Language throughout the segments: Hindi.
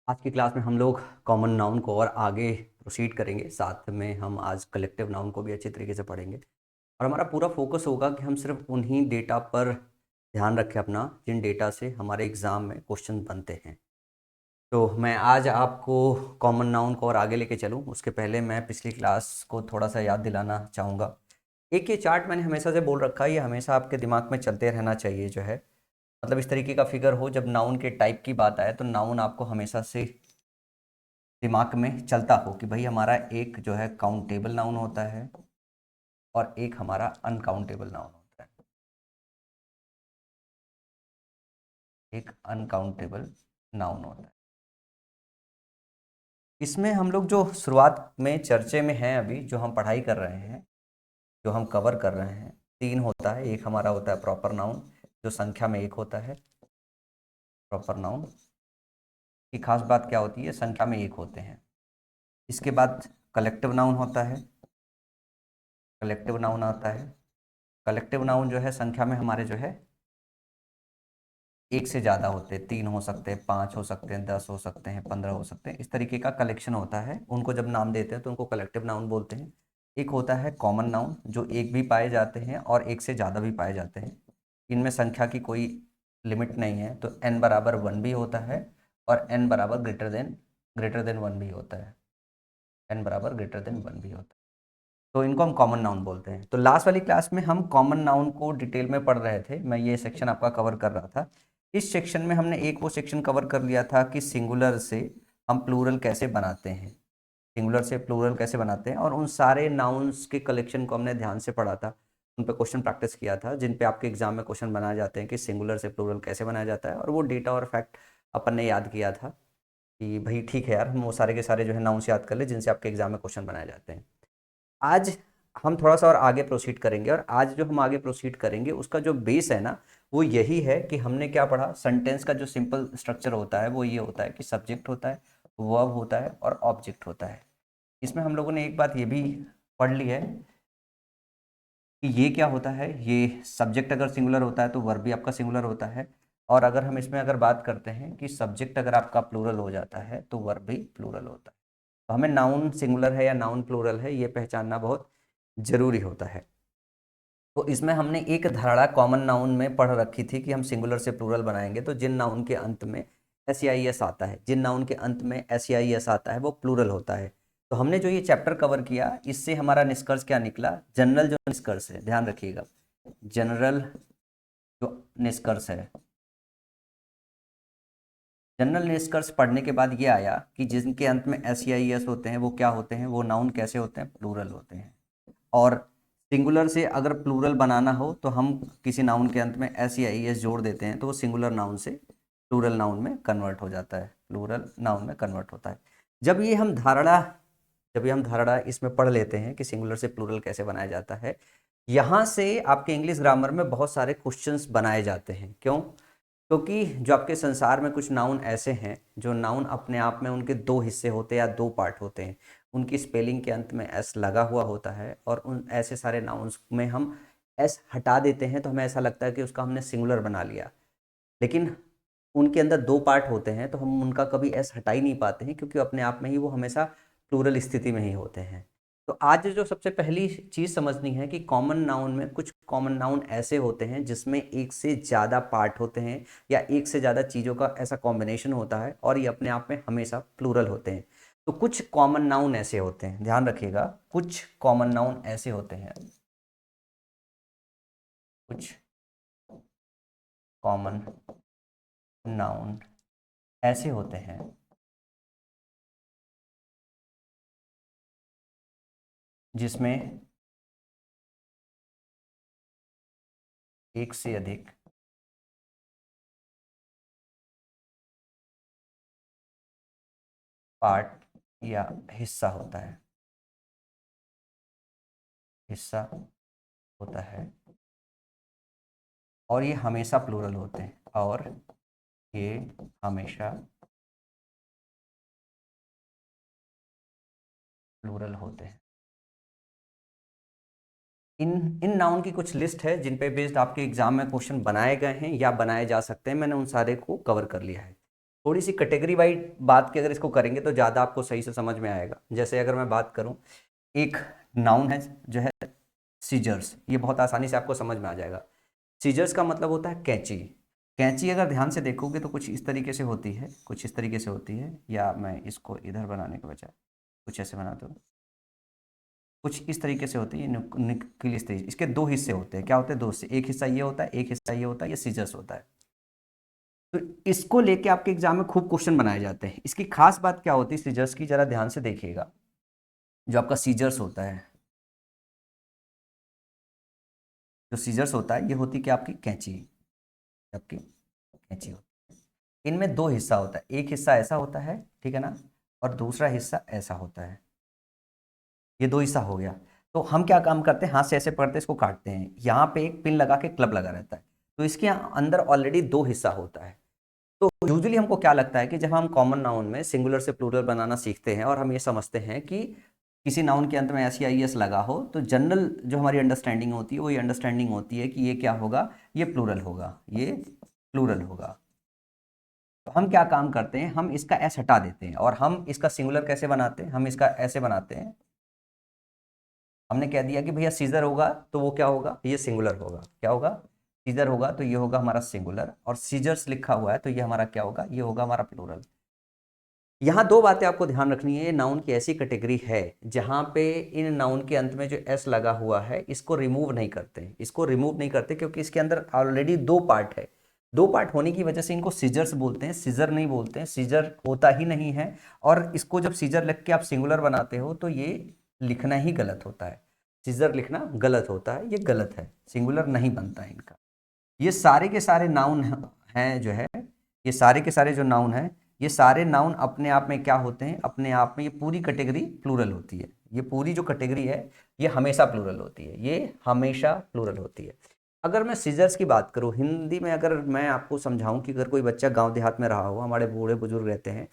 आज की क्लास में हम लोग कॉमन नाउन को और आगे प्रोसीड करेंगे। साथ में हम आज कलेक्टिव नाउन को भी अच्छे तरीके से पढ़ेंगे और हमारा पूरा फोकस होगा कि हम सिर्फ उन्हीं डेटा पर ध्यान रखें अपना जिन डेटा से हमारे एग्ज़ाम में क्वेश्चन बनते हैं। तो मैं आज आपको कॉमन नाउन को और आगे लेके चलूँ उसके पहले मैं पिछली क्लास को थोड़ा सा याद दिलाना चाहूँगा। एक ये चार्ट मैंने हमेशा से बोल रखा है, ये हमेशा आपके दिमाग में चलते रहना चाहिए जो है। मतलब इस तरीके का फिगर हो, जब नाउन के टाइप की बात आए तो नाउन आपको हमेशा से दिमाग में चलता हो कि भाई हमारा एक जो है काउंटेबल नाउन होता है और एक हमारा अनकाउंटेबल नाउन होता है। एक अनकाउंटेबल नाउन होता है। इसमें हम लोग जो शुरुआत में चर्चे में हैं, अभी जो हम पढ़ाई कर रहे हैं, जो हम कवर कर रहे हैं, तीन होता है। एक हमारा होता है प्रॉपर नाउन जो संख्या में एक होता है। प्रॉपर नाउन की खास बात क्या होती है? संख्या में एक होते हैं। इसके बाद कलेक्टिव नाउन होता है। कलेक्टिव नाउन आता है। कलेक्टिव नाउन जो है संख्या में हमारे जो है एक से ज़्यादा होते हैं, तीन हो सकते हैं, पाँच हो सकते हैं, 10 हो सकते हैं, 15 हो सकते हैं। इस तरीके का कलेक्शन होता है। उनको जब नाम देते हैं तो उनको कलेक्टिव नाउन बोलते हैं। एक होता है कॉमन नाउन जो एक भी पाए जाते हैं और एक से ज़्यादा भी पाए जाते हैं। इनमें संख्या की कोई लिमिट नहीं है। तो n बराबर वन भी होता है और n बराबर ग्रेटर देन वन भी होता है। n बराबर ग्रेटर देन वन भी होता है। तो इनको हम कॉमन नाउन बोलते हैं। तो लास्ट वाली क्लास में हम कॉमन नाउन को डिटेल में पढ़ रहे थे। मैं ये सेक्शन आपका कवर कर रहा था। इस सेक्शन में हमने एक वो सेक्शन कवर कर लिया था कि सिंगुलर से हम प्लूरल कैसे बनाते हैं। सिंगुलर से प्लूरल कैसे बनाते हैं, और उन सारे नाउन्स के कलेक्शन को हमने ध्यान से पढ़ा था। उन पे क्वेश्चन प्रैक्टिस किया था जिन पे आपके एग्जाम में क्वेश्चन बनाए जाते हैं कि सिंगुलर से प्लूरल कैसे बनाया जाता है। और वो डेटा और फैक्ट अपन ने याद किया था कि भाई ठीक है यार, हम वो सारे के सारे जो है नाउन्स याद कर ले जिनसे आपके एग्जाम में क्वेश्चन बनाए जाते हैं। आज हम थोड़ा सा और आगे प्रोसीड करेंगे, और आज जो हम आगे प्रोसीड करेंगे उसका जो बेस है ना, वो यही है कि हमने क्या पढ़ा। सेंटेंस का जो सिंपल स्ट्रक्चर होता है वो ये होता है कि सब्जेक्ट होता है, वर्ब होता है और ऑब्जेक्ट होता है। इसमें हम लोगों ने एक बात ये भी पढ़ ली है कि ये क्या होता है। ये सब्जेक्ट अगर सिंगुलर होता है तो वर्ब भी आपका सिंगुलर होता है। और अगर हम इसमें अगर बात करते हैं कि सब्जेक्ट अगर आपका प्लूरल हो जाता है तो वर्ब भी प्लूरल होता है। तो हमें नाउन सिंगुलर है या नाउन प्लूरल है ये पहचानना बहुत जरूरी होता है। तो इसमें हमने एक धारणा कॉमन नाउन में पढ़ रखी थी कि हम सिंगुलर से प्लूरल बनाएंगे तो जिन नाउन के अंत में एस आई एस आता है, जिन नाउन के अंत में एस आई एस आता है वो प्लूरल होता है। तो हमने जो ये चैप्टर कवर किया इससे हमारा निष्कर्ष क्या निकला? जनरल जो निष्कर्ष है, ध्यान रखिएगा, जनरल जो निष्कर्ष है, जनरल निष्कर्ष पढ़ने के बाद ये आया कि जिनके अंत में एस आई एस होते हैं वो क्या होते हैं? वो नाउन कैसे होते हैं? प्लूरल होते हैं। और सिंगुलर से अगर प्लूरल बनाना हो तो हम किसी नाउन के अंत में एस या ई एस जोड़ देते हैं तो वो सिंगुलर नाउन से प्लूरल नाउन में कन्वर्ट हो जाता है, प्लूरल नाउन में कन्वर्ट होता है। जब ये हम धारणा जब ये हम धारणा इसमें पढ़ लेते हैं कि सिंगुलर से प्लूरल कैसे बनाया जाता है, यहाँ से आपके इंग्लिश ग्रामर में बहुत सारे क्वेश्चंस बनाए जाते हैं। क्यों? क्योंकि जो आपके संसार में कुछ नाउन ऐसे हैं जो नाउन अपने आप में उनके दो हिस्से होते हैं या दो पार्ट होते हैं। उनकी स्पेलिंग के अंत में एस लगा हुआ होता है और उन ऐसे सारे नाउन्स में हम एस हटा देते हैं तो हमें ऐसा लगता है कि उसका हमने सिंगुलर बना लिया। लेकिन उनके अंदर दो पार्ट होते हैं तो हम उनका कभी एस हटा ही नहीं पाते हैं क्योंकि अपने आप में ही वो हमेशा प्लूरल स्थिति में ही होते हैं। तो आज जो सबसे पहली चीज समझनी है कि कॉमन नाउन में कुछ कॉमन नाउन ऐसे होते हैं जिसमें एक से ज़्यादा पार्ट होते हैं या एक से ज़्यादा चीज़ों का ऐसा कॉम्बिनेशन होता है और ये अपने आप में हमेशा प्लूरल होते हैं। तो कुछ कॉमन नाउन ऐसे होते हैं, ध्यान रखिएगा, कुछ कॉमन नाउन ऐसे होते हैं, कुछ कॉमन नाउन ऐसे होते हैं जिसमें एक से अधिक पार्ट या हिस्सा होता है, हिस्सा होता है और ये हमेशा प्लूरल होते हैं, और ये हमेशा प्लूरल होते हैं। इन इन नाउन की कुछ लिस्ट है जिन पे बेस्ड आपके एग्जाम में क्वेश्चन बनाए गए हैं या बनाए जा सकते हैं। मैंने उन सारे को कवर कर लिया है। थोड़ी सी कैटेगरी वाइज बात की अगर इसको करेंगे तो ज़्यादा आपको सही से समझ में आएगा। जैसे अगर मैं बात करूँ, एक नाउन है जो है सीजर्स, ये बहुत आसानी से आपको समझ में आ जाएगा। सीजर्स का मतलब होता है कैंची। कैंची अगर ध्यान से देखोगे तो कुछ इस तरीके से होती है, कुछ इस तरीके से होती है, या मैं इसको इधर बनाने के बजाय कुछ ऐसे बनाता हूँ, कुछ इस तरीके से होती है। न्यूक्लियस तरीके, इसके दो हिस्से होते हैं। क्या होते हैं? दो हिस्से, एक हिस्सा ये होता है, एक हिस्सा ये होता है, ये सीजर्स होता है। तो इसको लेके आपके एग्जाम में खूब क्वेश्चन बनाए जाते हैं। इसकी खास बात क्या होती है सीजर्स की, जरा ध्यान से देखिएगा। जो आपका सीजर्स होता है, जो सीजर्स होता है, ये होती क्या? आपकी कैंची, आपकी कैंची होती है। इनमें दो हिस्सा होता है, एक हिस्सा ऐसा होता है, ठीक है ना, और दूसरा हिस्सा ऐसा होता है। ये दो हिस्सा हो गया। तो हम क्या काम करते हैं, हाथ से ऐसे पकड़ते हैं, इसको काटते हैं, यहाँ पे एक पिन लगा के क्लब लगा रहता है, तो इसके अंदर ऑलरेडी दो हिस्सा होता है। तो यूजुअली हमको क्या लगता है कि जब हम कॉमन नाउन में सिंगुलर से प्लूरल बनाना सीखते हैं और हम ये समझते हैं कि किसी नाउन के अंत में एस या ई एस लगा हो, तो जनरल जो हमारी अंडरस्टैंडिंग होती है वो ये अंडरस्टैंडिंग होती है कि ये क्या होगा, ये प्लूरल होगा, ये प्लूरल होगा। तो हम क्या काम करते हैं, हम इसका एस हटा देते हैं और हम इसका सिंगुलर कैसे बनाते हैं, हम इसका ऐसे बनाते हैं। हमने कह दिया कि भैया सीजर होगा तो वो क्या होगा, ये सिंगुलर होगा। क्या होगा? सीजर होगा तो ये होगा हमारा सिंगुलर, और सीजर्स लिखा हुआ है तो ये हमारा क्या होगा, ये होगा हमारा प्लूरल। यहाँ दो बातें आपको ध्यान रखनी है। ये नाउन की ऐसी कैटेगरी है जहाँ पे इन नाउन के अंत में जो एस लगा हुआ है इसको रिमूव नहीं करते, इसको रिमूव नहीं करते क्योंकि इसके अंदर ऑलरेडी दो पार्ट है। दो पार्ट होने की वजह से इनको सीजर्स बोलते हैं, सीजर नहीं बोलते हैं, सीजर होता ही नहीं है। और इसको जब सीजर लिख के आप सिंगुलर बनाते हो तो ये लिखना ही गलत होता है, सीजर लिखना गलत होता है, ये गलत है, सिंगुलर नहीं बनता है इनका। ये सारे के सारे नाउन हैं जो है, ये सारे के सारे जो नाउन हैं, ये सारे नाउन अपने आप में क्या होते हैं, अपने आप में ये पूरी कैटेगरी प्लूरल होती है। ये पूरी जो कैटेगरी है ये हमेशा प्लूरल होती है, ये हमेशा प्लूरल होती है। अगर मैं सीजर्स की बात करूं हिंदी में, अगर मैं आपको समझाऊं कि अगर कोई बच्चा गांव देहात में रहा हो, हमारे बूढ़े बुजुर्ग रहते हैं,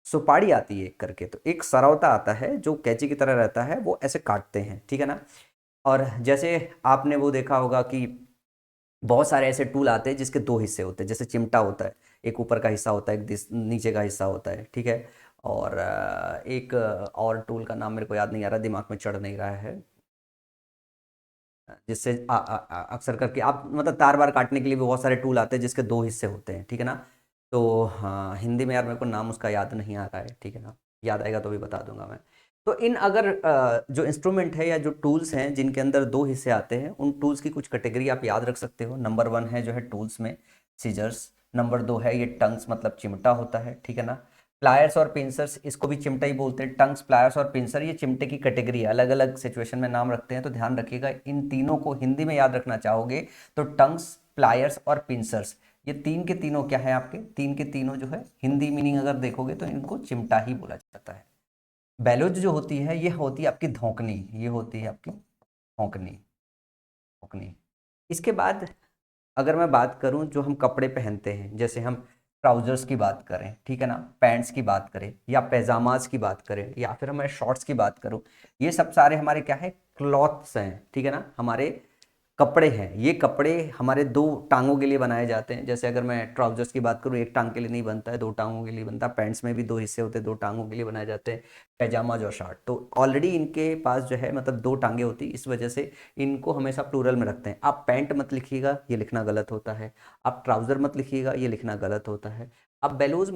सुपारी आती है एक करके, तो एक सरौता आता है जो कैंची की तरह रहता है, वो ऐसे काटते हैं, ठीक है ना। और जैसे आपने वो देखा होगा कि बहुत सारे ऐसे टूल आते हैं जिसके दो हिस्से होते हैं, जैसे चिमटा होता है, एक ऊपर का हिस्सा होता है, एक नीचे का हिस्सा होता है, ठीक है। और एक और टूल का नाम मेरे को याद नहीं आ रहा, दिमाग में चढ़ नहीं रहा है, जिससे अक्सर करके आप मतलब तार बार काटने के लिए भी बहुत सारे टूल आते हैं जिसके दो हिस्से होते हैं, ठीक है ना। तो हाँ, हिंदी में यार मेरे को नाम उसका याद नहीं आ रहा है, ठीक है ना, याद आएगा तो भी बता दूंगा मैं। तो इन अगर जो इंस्ट्रूमेंट है या जो टूल्स हैं जिनके अंदर दो हिस्से आते हैं, उन टूल्स की कुछ कैटेगरी आप याद रख सकते हो। नंबर 1 है जो है टूल्स में सीजर्स, नंबर 2 है ये टंग्स, मतलब चिमटा होता है, ठीक है ना। प्लायर्स और पिंसर्स, इसको भी चिमटा ही बोलते हैं, टंग्स, प्लायर्स और पिंसर, ये चिमटे की कैटेगरी है, अलग अलग सिचुएशन में नाम रखते हैं। तो ध्यान रखिएगा, इन तीनों को हिंदी में याद रखना चाहोगे तो टंग्स, प्लायर्स और पिंसर्स, ये तीन के तीनों क्या है आपके, तीन के तीनों जो है हिंदी मीनिंग अगर देखोगे तो इनको चिमटा ही बोला जाता है। बेलोज जो होती है ये होती है आपकी धौंकनी, ये होती है आपकी धौंकनी, धौंकनी। इसके बाद अगर मैं बात करूं जो हम कपड़े पहनते हैं, जैसे हम ट्राउजर्स की बात करें, ठीक है ना, पैंट्स की बात करें या पैजामाज की बात करें या फिर मैं शॉर्ट्स की बात करूं, ये सब सारे हमारे क्या है, क्लॉथ्स हैं, ठीक है ना, हमारे कपड़े हैं। ये कपड़े हमारे दो टांगों के लिए बनाए जाते हैं। जैसे अगर मैं ट्राउजर्स की बात करूँ, एक टांग के लिए नहीं बनता है, दो टांगों के लिए बनता है। पैंट्स में भी दो हिस्से होते हैं, दो टांगों के लिए बनाए जाते हैं। पैजामाज और शर्ट तो ऑलरेडी इनके पास जो है मतलब दो टांगे होती है, इस वजह से इनको हमेशा प्लूरल में रखते हैं। आप पैंट मत लिखिएगा, ये लिखना गलत होता है। आप ट्राउजर मत लिखिएगा, ये लिखना गलत होता है। आप बैलोज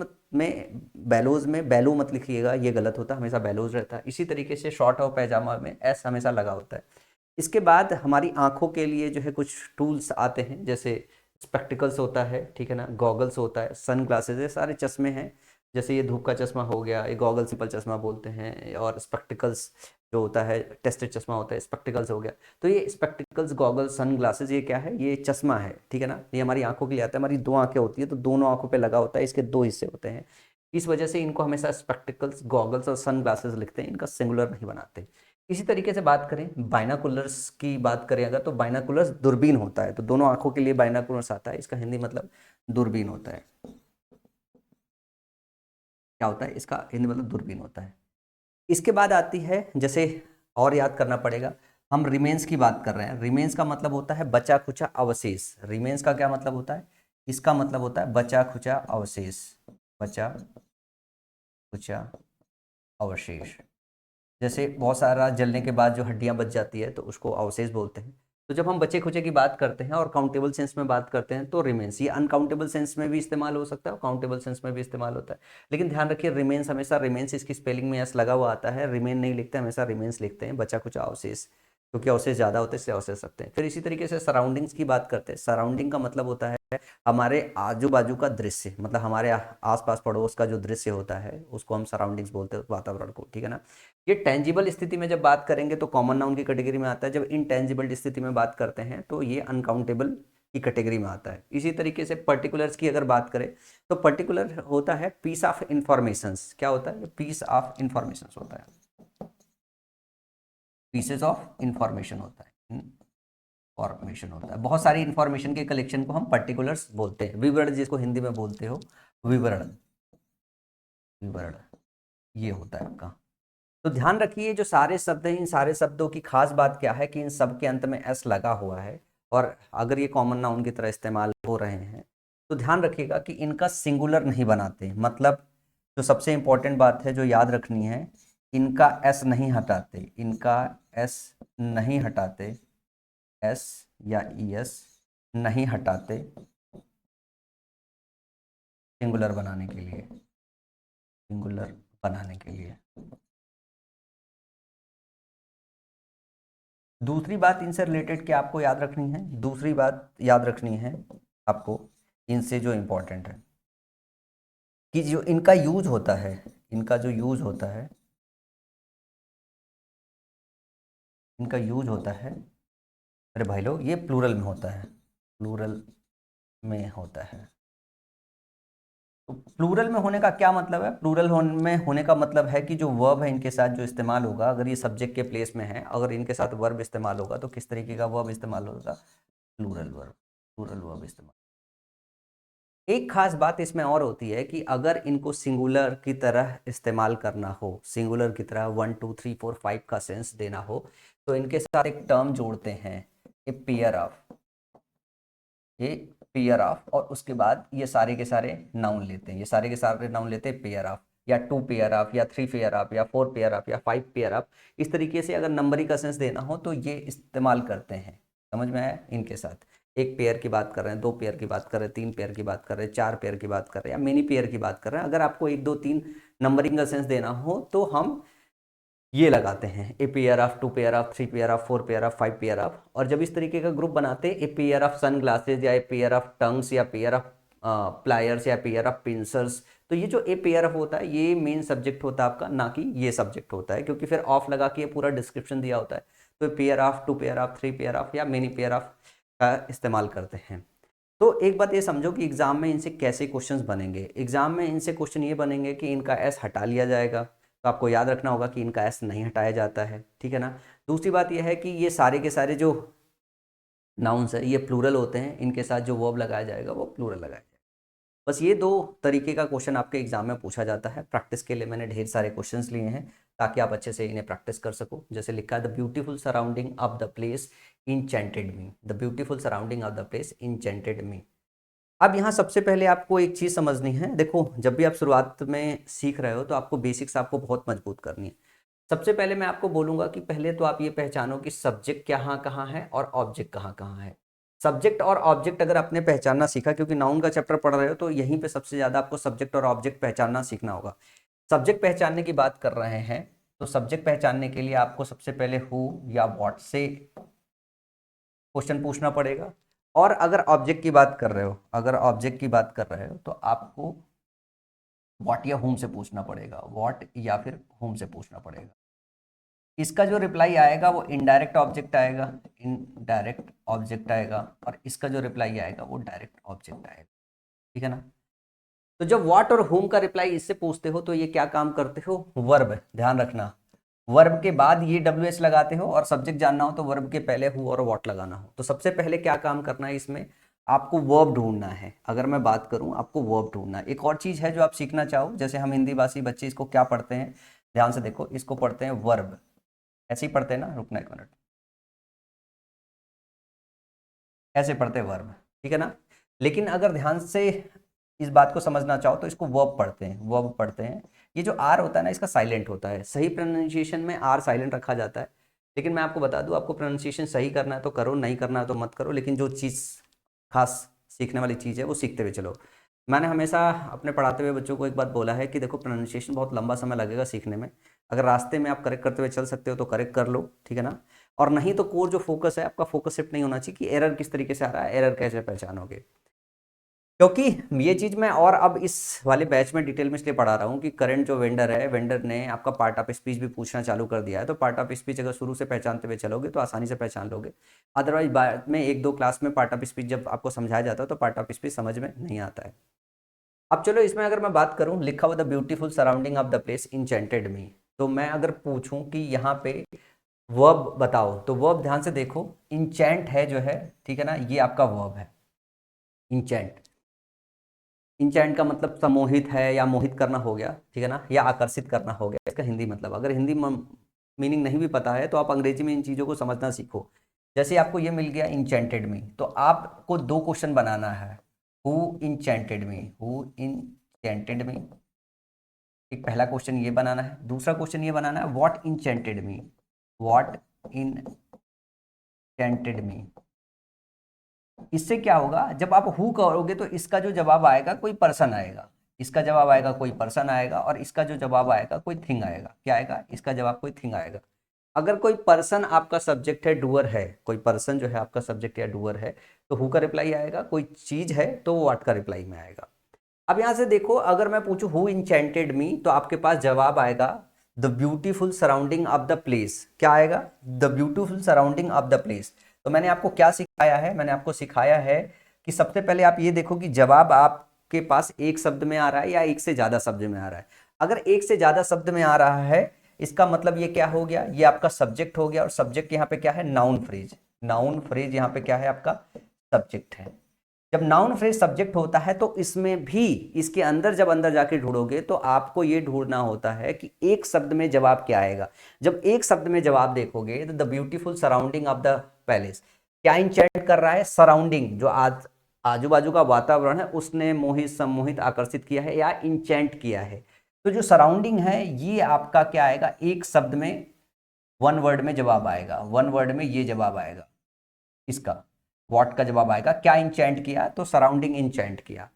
में बैलो मत लिखिएगा, ये गलत होता है, हमेशा बैलोज रहता है। इसी तरीके से शॉर्ट और पैजामा में एस हमेशा लगा होता है। इसके बाद हमारी आंखों के लिए जो है कुछ टूल्स आते हैं, जैसे स्पेक्टिकल्स होता है, ठीक है ना, गॉगल्स होता है, सन ग्लासेस, ये सारे चश्मे हैं। जैसे ये धूप का चश्मा हो गया, ये गॉगल सिंपल चश्मा बोलते हैं, और स्पेक्टिकल्स जो होता है टेस्टेड चश्मा होता है, स्पेक्टिकल्स हो गया। तो ये स्पेक्टिकल्स, गॉगल, सन ग्लासेस, ये क्या है, ये चश्मा है, ठीक है ना। ये हमारी आंखों के लिए आता है। हमारी दो आंखें होती है तो दोनों आंखों पे लगा होता है, इसके दो हिस्से होते हैं। इस वजह से इनको हमेशा स्पेक्टिकल्स, गॉगल्स और सन ग्लासेस लिखते हैं, इनका सिंगुलर नहीं बनाते। इसी तरीके से बात करें बाइनाकुलर्स की, बात करें अगर, तो बाइनाकुलर्स दूरबीन होता है, तो दोनों आंखों के लिए बाइनाकुलर्स आता है, इसका हिंदी मतलब दूरबीन होता है। क्या होता है इसका हिंदी मतलब, दूरबीन होता है। इसके बाद आती है, जैसे और याद करना पड़ेगा, हम रिमेन्स की बात कर रहे हैं। रिमेन्स का मतलब होता है बचा खुचा अवशेष। रिमेन्स का क्या मतलब होता है, इसका मतलब होता है बचा खुचा अवशेष। बचा कुचा अवशेष। जैसे बहुत सारा जलने के बाद जो हड्डियां बच जाती है तो उसको अवशेष बोलते हैं। तो जब हम बचे खुचे की बात करते हैं और काउंटेबल सेंस में बात करते हैं तो रिमेन्स, ये अनकाउंटेबल सेंस में भी इस्तेमाल हो सकता है और काउंटेबल सेंस में भी इस्तेमाल होता है। लेकिन ध्यान रखिए, रिमेन्स हमेशा, रिमेन्स इसकी स्पेलिंग में एस लगा हुआ आता है, रिमेन नहीं लिखते, हमेशा रिमेन्स लिखते हैं, बचा कुचा अवशेष, क्योंकि अवशेष ज्यादा होते हैं इसलिए अवशेष सकते हैं। फिर इसी तरीके से सराउंडिंग्स की बात करते हैं। सराउंडिंग का मतलब होता है हमारे आजू बाजू का दृश्य, मतलब हमारे आसपास पड़ोस का जो दृश्य होता है उसको हम सराउंडिंग्स बोलते हैं, वातावरण को, ठीक है ना। ये टेंजिबल स्थिति में जब बात करेंगे तो कॉमन नाउन की कैटेगरी में आता है। जब इनटेंजिबल स्थिति में बात करते हैं तो ये अनकाउंटेबल की कैटेगरी में आता है। इसी तरीके से पर्टिकुलर्स की अगर बात करें तो पर्टिकुलर होता है पीस ऑफ इंफॉर्मेशंस। क्या होता है? पीस ऑफ इंफॉर्मेशंस होता है, पीसेस ऑफ इंफॉर्मेशन होता है, इंफॉर्मेशन होता है। बहुत सारी इंफॉर्मेशन के कलेक्शन को हम पर्टिकुलर्स बोलते हैं। विवरण जिसको हिंदी में बोलते हो, विवरण, विवरण ये होता है आपका। तो ध्यान रखिए जो सारे शब्द हैं, इन सारे शब्दों की खास बात क्या है कि इन सब के अंत में एस लगा हुआ है, और अगर ये कॉमन नाउन की तरह इस्तेमाल हो रहे हैं तो ध्यान रखिएगा कि इनका सिंगुलर नहीं बनाते। मतलब जो सबसे इंपॉर्टेंट बात है जो याद रखनी है, इनका एस नहीं हटाते, इनका एस नहीं हटाते, एस या ई एस नहीं हटाते सिंगुलर बनाने के लिए, सिंगुलर बनाने के लिए। दूसरी बात इनसे रिलेटेड क्या आपको याद रखनी है, दूसरी बात याद रखनी है आपको इनसे जो इंपॉर्टेंट है कि जो इनका यूज होता है, इनका जो यूज होता है, इनका यूज होता है, अरे भाई लोग, ये प्लूरल में होता है, प्लूरल में होता है। तो प्लूरल में होने का क्या मतलब है? प्लूरल में होने का मतलब है कि जो वर्ब है इनके साथ जो इस्तेमाल होगा, अगर ये सब्जेक्ट के प्लेस में है, अगर इनके साथ वर्ब इस्तेमाल होगा तो किस तरीके का वर्ब इस्तेमाल होगा? प्लूरल वर्ब, प्लूरल वर्ब इस्तेमाल। एक खास बात इसमें और होती है कि अगर इनको सिंगुलर की तरह इस्तेमाल करना हो, सिंगुलर की तरह 1 2 3 4 5 का सेंस देना हो, तो इनके साथ एक टर्म जोड़ते हैं, ए पेयर ऑफ, ये पेयर ऑफ, और उसके बाद ये सारे के सारे नाउन लेते हैं, ये सारे के सारे नाउन लेते हैं पेयर ऑफ, या 2 पेयर ऑफ, या 3 पेयर ऑफ, या 4 पेयर ऑफ, या 5 पेयर ऑफ। इस तरीके से अगर नंबरिंग का सेंस देना हो तो ये इस्तेमाल करते हैं। समझ में आया? इनके साथ एक पेयर की बात कर रहे हैं, 2 पेयर की बात कर रहे हैं, 3 पेयर की बात कर रहे हैं, 4 पेयर की बात कर रहे हैं, या मेनी पेयर की बात कर रहे हैं, अगर आपको 1 2 3 नंबरिंग का सेंस देना हो तो हम ये लगाते हैं, a pair of, 2 pair of, 3 pair of, 4 pair of, 5 pair of. और जब इस तरीके का ग्रुप बनाते हैं, a pair of sun glasses, या ए पेयर ऑफ टंग्स, या पेयर ऑफ प्लायर्स, या पेयर ऑफ पिंसर्स, तो ये जो ए पेयर ऑफ होता है ये मेन सब्जेक्ट होता है आपका, ना कि ये सब्जेक्ट होता है, क्योंकि फिर ऑफ लगा के ये पूरा डिस्क्रिप्शन दिया होता है। तो pair of, 2 pair of, 3 pair of, या मेनी पेयर ऑफ का इस्तेमाल करते हैं। तो एक बात ये समझो कि एग्जाम में इनसे कैसे क्वेश्चंस बनेंगे। एग्जाम में इनसे क्वेश्चन ये बनेंगे कि इनका एस हटा लिया जाएगा, तो आपको याद रखना होगा कि इनका एस नहीं हटाया जाता है, ठीक है ना। दूसरी बात यह है कि ये सारे के सारे जो नाउन्स है ये प्लूरल होते हैं, इनके साथ जो वर्ब लगाया जाएगा वो प्लूरल लगाया जाएगा। बस ये दो तरीके का क्वेश्चन आपके एग्जाम में पूछा जाता है। प्रैक्टिस के लिए मैंने ढेर सारे क्वेश्चंस लिए हैं ताकि आप अच्छे से इन्हें प्रैक्टिस कर सको। जैसे लिखा है, the beautiful surrounding of the place enchanted me, the beautiful surrounding of the place enchanted me. अब यहाँ सबसे पहले आपको एक चीज़ समझनी है। देखो, जब भी आप शुरुआत में सीख रहे हो तो आपको बेसिक्स आपको बहुत मजबूत करनी है। सबसे पहले मैं आपको बोलूंगा कि पहले तो आप ये पहचानो कि सब्जेक्ट कहाँ कहाँ है और ऑब्जेक्ट कहाँ कहाँ है। सब्जेक्ट और ऑब्जेक्ट अगर आपने पहचानना सीखा, क्योंकि नाउन का चैप्टर पढ़ रहे हो तो यहीं पे सबसे ज़्यादा आपको सब्जेक्ट और ऑब्जेक्ट पहचानना सीखना होगा। सब्जेक्ट पहचानने की बात कर रहे हैं तो सब्जेक्ट पहचानने के लिए आपको सबसे पहले हु या व्हाट से क्वेश्चन पूछना पड़ेगा। और अगर ऑब्जेक्ट की बात कर रहे हो, अगर ऑब्जेक्ट की बात कर रहे हो तो आपको व्हाट या होम से पूछना पड़ेगा, व्हाट या फिर होम से पूछना पड़ेगा। इसका जो रिप्लाई आएगा वो इनडायरेक्ट ऑब्जेक्ट आएगा, इनडायरेक्ट ऑब्जेक्ट आएगा, और इसका जो रिप्लाई आएगा वो डायरेक्ट ऑब्जेक्ट आएगा, ठीक है ना। तो जब व्हाट और होम का रिप्लाई इससे पूछते हो तो ये क्या काम करते हो? वर्ब, ध्यान रखना, वर्ब के बाद ये डब्ल्यू एच लगाते हो, और सब्जेक्ट जानना हो तो वर्ब के पहले हु और व्हाट लगाना हो। तो सबसे पहले क्या काम करना है इसमें? आपको वर्ब ढूंढना है। अगर मैं बात करूं, आपको वर्ब ढूंढना है। एक और चीज है जो आप सीखना चाहो, जैसे हम हिंदी भाषी बच्चे इसको क्या पढ़ते हैं, ध्यान से देखो, इसको पढ़ते हैं वर्ब, ऐसे ही पढ़ते हैं ना, रुकना एक मिनट, ऐसे पढ़ते हैं वर्ब, ठीक है ना। लेकिन अगर ध्यान से इस बात को समझना चाहो तो इसको वर्ब पढ़ते हैं, वर्ब पढ़ते हैं। ये जो आर होता है ना, इसका साइलेंट होता है, सही प्रोनाउंसिएशन में आर साइलेंट रखा जाता है। लेकिन मैं आपको बता दूं, आपको प्रोनाउंसिएशन सही करना है तो करो, नहीं करना है तो मत करो, लेकिन जो चीज़ खास सीखने वाली चीज़ है वो सीखते हुए चलो। मैंने हमेशा अपने पढ़ाते हुए बच्चों को एक बात बोला है कि देखो, प्रोनाउंसिएशन बहुत लंबा समय लगेगा सीखने में। अगर रास्ते में आप करेक्ट करते हुए चल सकते हो तो करेक्ट कर लो, ठीक है ना। और नहीं तो कोर जो फोकस है आपका, फोकस शिफ्ट नहीं होना चाहिए कि एरर किस तरीके से आ रहा है, एरर कैसे पहचानोगे। क्योंकि ये चीज़ मैं और अब इस वाले बैच में डिटेल में इसलिए पढ़ा रहा हूँ कि करंट जो वेंडर है, वेंडर ने आपका पार्ट ऑफ स्पीच भी पूछना चालू कर दिया है। तो पार्ट ऑफ स्पीच अगर शुरू से पहचानते हुए चलोगे तो आसानी से पहचान लोगे। अदरवाइज बाद में एक दो क्लास में पार्ट ऑफ स्पीच जब आपको समझाया जाता है तो पार्ट ऑफ स्पीच समझ में नहीं आता है। अब चलो, इसमें अगर मैं बात करूँ, लिखा हुआ the beautiful surrounding of the place enchanted me, तो मैं अगर पूछूं कि यहाँ पे वर्ब बताओ, तो वर्ब ध्यान से देखो, इंचेंट है जो है, ठीक है ना, ये आपका वर्ब है इंचेंट। इंचेंट का मतलब सम्मोहित है या मोहित करना हो गया, ठीक है ना, या आकर्षित करना हो गया इसका हिंदी मतलब। अगर हिंदी मीनिंग नहीं भी पता है तो आप अंग्रेजी में इन चीज़ों को समझना सीखो। जैसे आपको ये मिल गया इंचेंटेड मी, तो आपको दो क्वेश्चन बनाना है। Who enchanted me, who enchanted me, एक पहला क्वेश्चन ये बनाना है। दूसरा क्वेश्चन ये बनाना है, what enchanted me, what enchanted me. इससे क्या होगा, जब आप हु करोगे तो इसका जो जवाब आएगा कोई पर्सन आएगा, इसका जवाब आएगा कोई पर्सन आएगा, और इसका जो जवाब आएगा कोई थिंग आएगा। क्या आएगा, इसका जवाब कोई थिंग आएगा। अगर कोई पर्सन आपका सब्जेक्ट है, डूअर है, कोई पर्सन जो है आपका सब्जेक्ट या डूअर है, तो हु का रिप्लाई आएगा। कोई चीज है तो वो व्हाट का रिप्लाई में आएगा। अब यहां से देखो, अगर मैं पूछूं हु इंचेंटेड मी, तो आपके पास जवाब आएगा the beautiful surrounding of the place. क्या आएगा, the beautiful surrounding of the place. तो मैंने आपको क्या सिखाया है, मैंने आपको सिखाया है कि सबसे पहले आप ये देखो कि जवाब आपके पास एक शब्द में आ रहा है या एक से ज्यादा शब्द में आ रहा है। अगर एक से ज्यादा शब्द में आ रहा है, इसका मतलब ये क्या हो गया, ये आपका सब्जेक्ट हो गया, और सब्जेक्ट यहाँ पे क्या है, नाउन फ्रेज। नाउन फ्रेज यहाँ पे क्या है, आपका सब्जेक्ट है। जब नाउन फ्रेज सब्जेक्ट होता है तो इसमें भी, इसके अंदर जब अंदर जाके ढूंढोगे तो आपको ये ढूंढना होता है कि एक शब्द में जवाब क्या आएगा। जब एक शब्द में जवाब देखोगे तो the beautiful surrounding of the palace, क्या इंचेंट कर रहा है, सराउंडिंग, जो आज आजू बाजू का वातावरण है उसने मोहित, सम्मोहित, आकर्षित किया है या इंचेंट किया है। तो जो सराउंडिंग है ये आपका क्या आएगा, एक शब्द में, वन वर्ड में जवाब आएगा, वन वर्ड में ये जवाब आएगा, इसका व्हाट का जवाब आएगा। क्या इंचेंट किया, तो सराउंडिंग इंचेंट किया।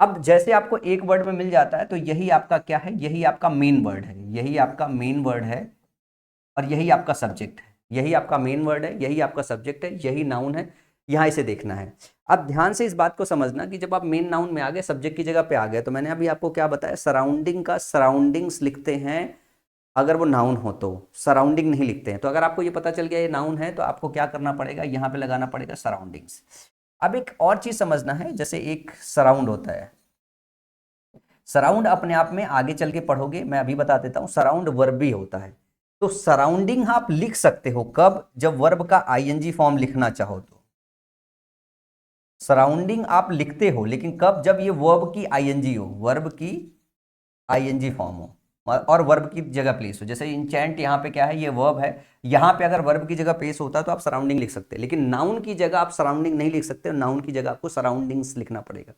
अब जैसे आपको एक वर्ड में मिल जाता है तो यही आपका क्या है, यही आपका मेन वर्ड है, यही आपका मेन वर्ड है, और यही आपका सब्जेक्ट है। यही आपका मेन वर्ड है, यही आपका सब्जेक्ट है, यही नाउन है। यहाँ इसे देखना है। अब ध्यान से इस बात को समझना कि जब आप मेन नाउन में आ गए, सब्जेक्ट की जगह पे आ गए, तो मैंने अभी आपको क्या बताया, सराउंडिंग का सराउंडिंग्स लिखते हैं अगर वो नाउन हो तो, सराउंडिंग नहीं लिखते हैं। तो अगर आपको ये पता चल गया ये नाउन है तो आपको क्या करना पड़ेगा, यहाँ पे लगाना पड़ेगा सराउंडिंग्स। अब एक और चीज समझना है, जैसे एक सराउंड होता है, सराउंड अपने आप में आगे चल के पढ़ोगे, मैं अभी बता देता हूं, सराउंड वर्ब भी होता है। तो सराउंडिंग आप लिख सकते हो कब, जब वर्ब का आईएनजी फॉर्म लिखना चाहो तो। सराउंडिंग आप लिखते हो लेकिन कब, जब ये वर्ब की आईएनजी हो, वर्ब की आईएनजी फॉर्म हो और वर्ब की जगह प्लेस हो। जैसे इंचेंट यहाँ पे क्या है, ये वर्ब है, यहाँ पे अगर वर्ब की जगह प्लेस होता तो आप सराउंडिंग लिख सकते हैं, लेकिन नाउन की जगह आप सराउंडिंग नहीं लिख सकते, नाउन की जगह आपको सराउंडिंग्स लिखना पड़ेगा।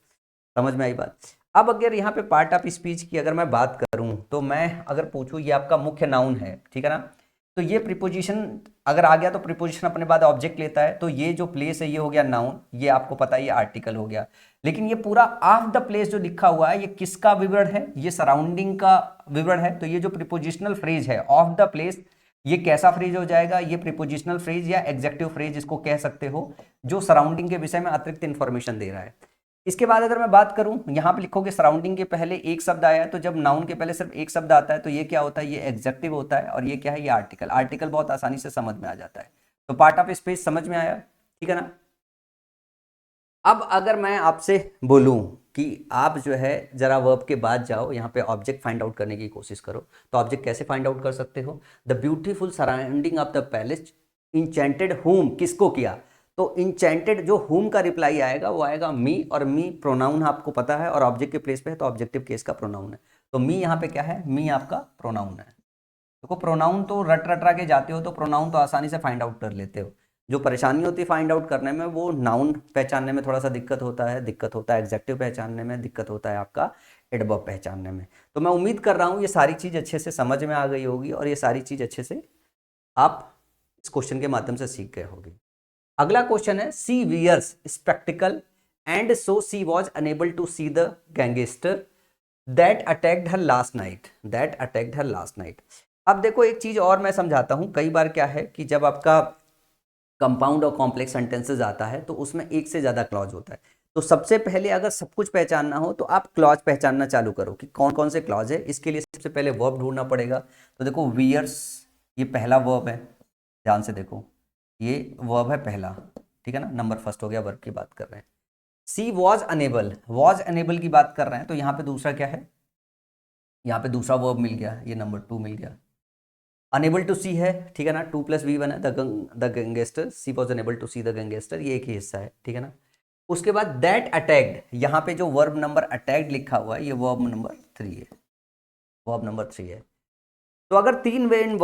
समझ में आई बात। अब अगर यहाँ पे पार्ट ऑफ स्पीच की अगर मैं बात करूं, तो मैं अगर पूछूं ये आपका मुख्य नाउन है, ठीक है ना, तो ये प्रीपोजिशन अगर आ गया तो प्रीपोजिशन अपने बाद ऑब्जेक्ट लेता है, तो ये जो प्लेस है ये हो गया नाउन, ये आपको पता है ये आर्टिकल हो गया। लेकिन ये पूरा ऑफ द प्लेस जो लिखा हुआ है ये किसका विवरण है, ये सराउंडिंग का विवरण है। तो ये जो प्रीपोजिशनल फ्रेज है ऑफ द प्लेस, ये कैसा फ्रेज हो जाएगा, ये प्रीपोजिशनल फ्रेज या एग्जेक्टिव फ्रेज इसको कह सकते हो, जो सराउंडिंग के विषय में अतिरिक्त इंफॉर्मेशन दे रहा है। इसके बाद अगर मैं बात करूं, यहां पे लिखोगे सराउंडिंग के पहले एक शब्द आया है, तो जब नाउन के पहले सिर्फ एक शब्द आता है तो ये क्या होता है, ये एग्जेक्टिव होता है, और ये क्या है, ये आर्टिकल। आर्टिकल बहुत आसानी से समझ में आ जाता है। तो पार्ट ऑफ स्पीच समझ में आया, ठीक है ना। अब अगर मैं आपसे बोलूं कि आप जो है जरा वर्ब के बाद जाओ, यहाँ पे ऑब्जेक्ट फाइंड आउट करने की कोशिश करो, तो ऑब्जेक्ट कैसे फाइंड आउट कर सकते हो, the beautiful surrounding of the palace enchanted home, किसको किया, तो इंचेंटेड जो होम का रिप्लाई आएगा वो आएगा मी, और मी प्रोनाउन आपको पता है और ऑब्जेक्ट के प्लेस पे है तो ऑब्जेक्टिव केस का प्रोनाउन है। तो मी यहाँ पे क्या है, मी आपका प्रोनाउन है। देखो प्रोनाउन तो रट रट के जाते हो तो प्रोनाउन तो आसानी से फाइंड आउट कर लेते हो। जो परेशानी होती है फाइंड आउट करने में, वो नाउन पहचानने में थोड़ा सा दिक्कत होता है, एग्जेक्टिव पहचानने में, दिक्कत होता है आपका एडवर्ब पहचानने में। तो मैं उम्मीद कर रहा हूँ ये सारी चीज़ अच्छे से समझ में आ गई होगी और ये सारी चीज़ अच्छे से आप इस क्वेश्चन के माध्यम से सीख गए होंगे। अगला क्वेश्चन है, she wears spectacle and so she was unable to see the gangster that attacked her last night. अब देखो एक चीज और मैं समझाता हूं, कई बार क्या है कि जब आपका कंपाउंड और कॉम्प्लेक्स सेंटेंसेस आता है तो उसमें एक से ज्यादा क्लॉज होता है। तो सबसे पहले अगर सब कुछ पहचानना हो तो आप क्लॉज पहचानना चालू करो कि कौन कौन से क्लॉज है। इसके लिए सबसे पहले वर्ब ढूंढना पड़ेगा। तो देखो वियर्स, ये पहला वर्ब है, ध्यान से देखो, ये वर्ब है पहला, ठीक है ना, नंबर फर्स्ट हो गया, वर्ब की बात कर रहे हैं। सी वॉज अनेबल की बात कर रहे हैं, तो यहाँ पे दूसरा क्या है, यहाँ पे दूसरा वर्ब मिल गया, ये नंबर 2 मिल गया। अनेबल टू सी है, ठीक है ना, 2+V1 है, the gangster, she was unable to see the gangster, ये एक ही हिस्सा है, ठीक है ना। उसके बाद दैट अटैक्ड, यहाँ पे जो वर्ब नंबर अटैक्ड लिखा हुआ है ये वर्ब नंबर 3 है, वर्ब नंबर 3 है। तो अगर तीन मेन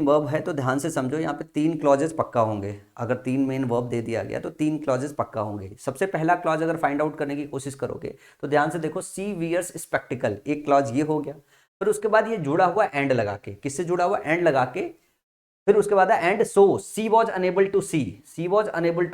वर्ब है तो ध्यान से समझो, यहाँ पे 3 क्लॉजेस पक्का होंगे। अगर 3 मेन वर्ब दे दिया गया तो 3 क्लॉजेस पक्का होंगे। सबसे पहला क्लॉज अगर फाइंड आउट करने की कोशिश करोगे तो ध्यान से देखो, सी वियर्स स्पेक्टिकल, एक क्लॉज ये हो गया। फिर उसके बाद ये जुड़ा हुआ एंड लगा के, किससे जुड़ा हुआ, एंड लगा के, फिर उसके बाद है and so she was unable to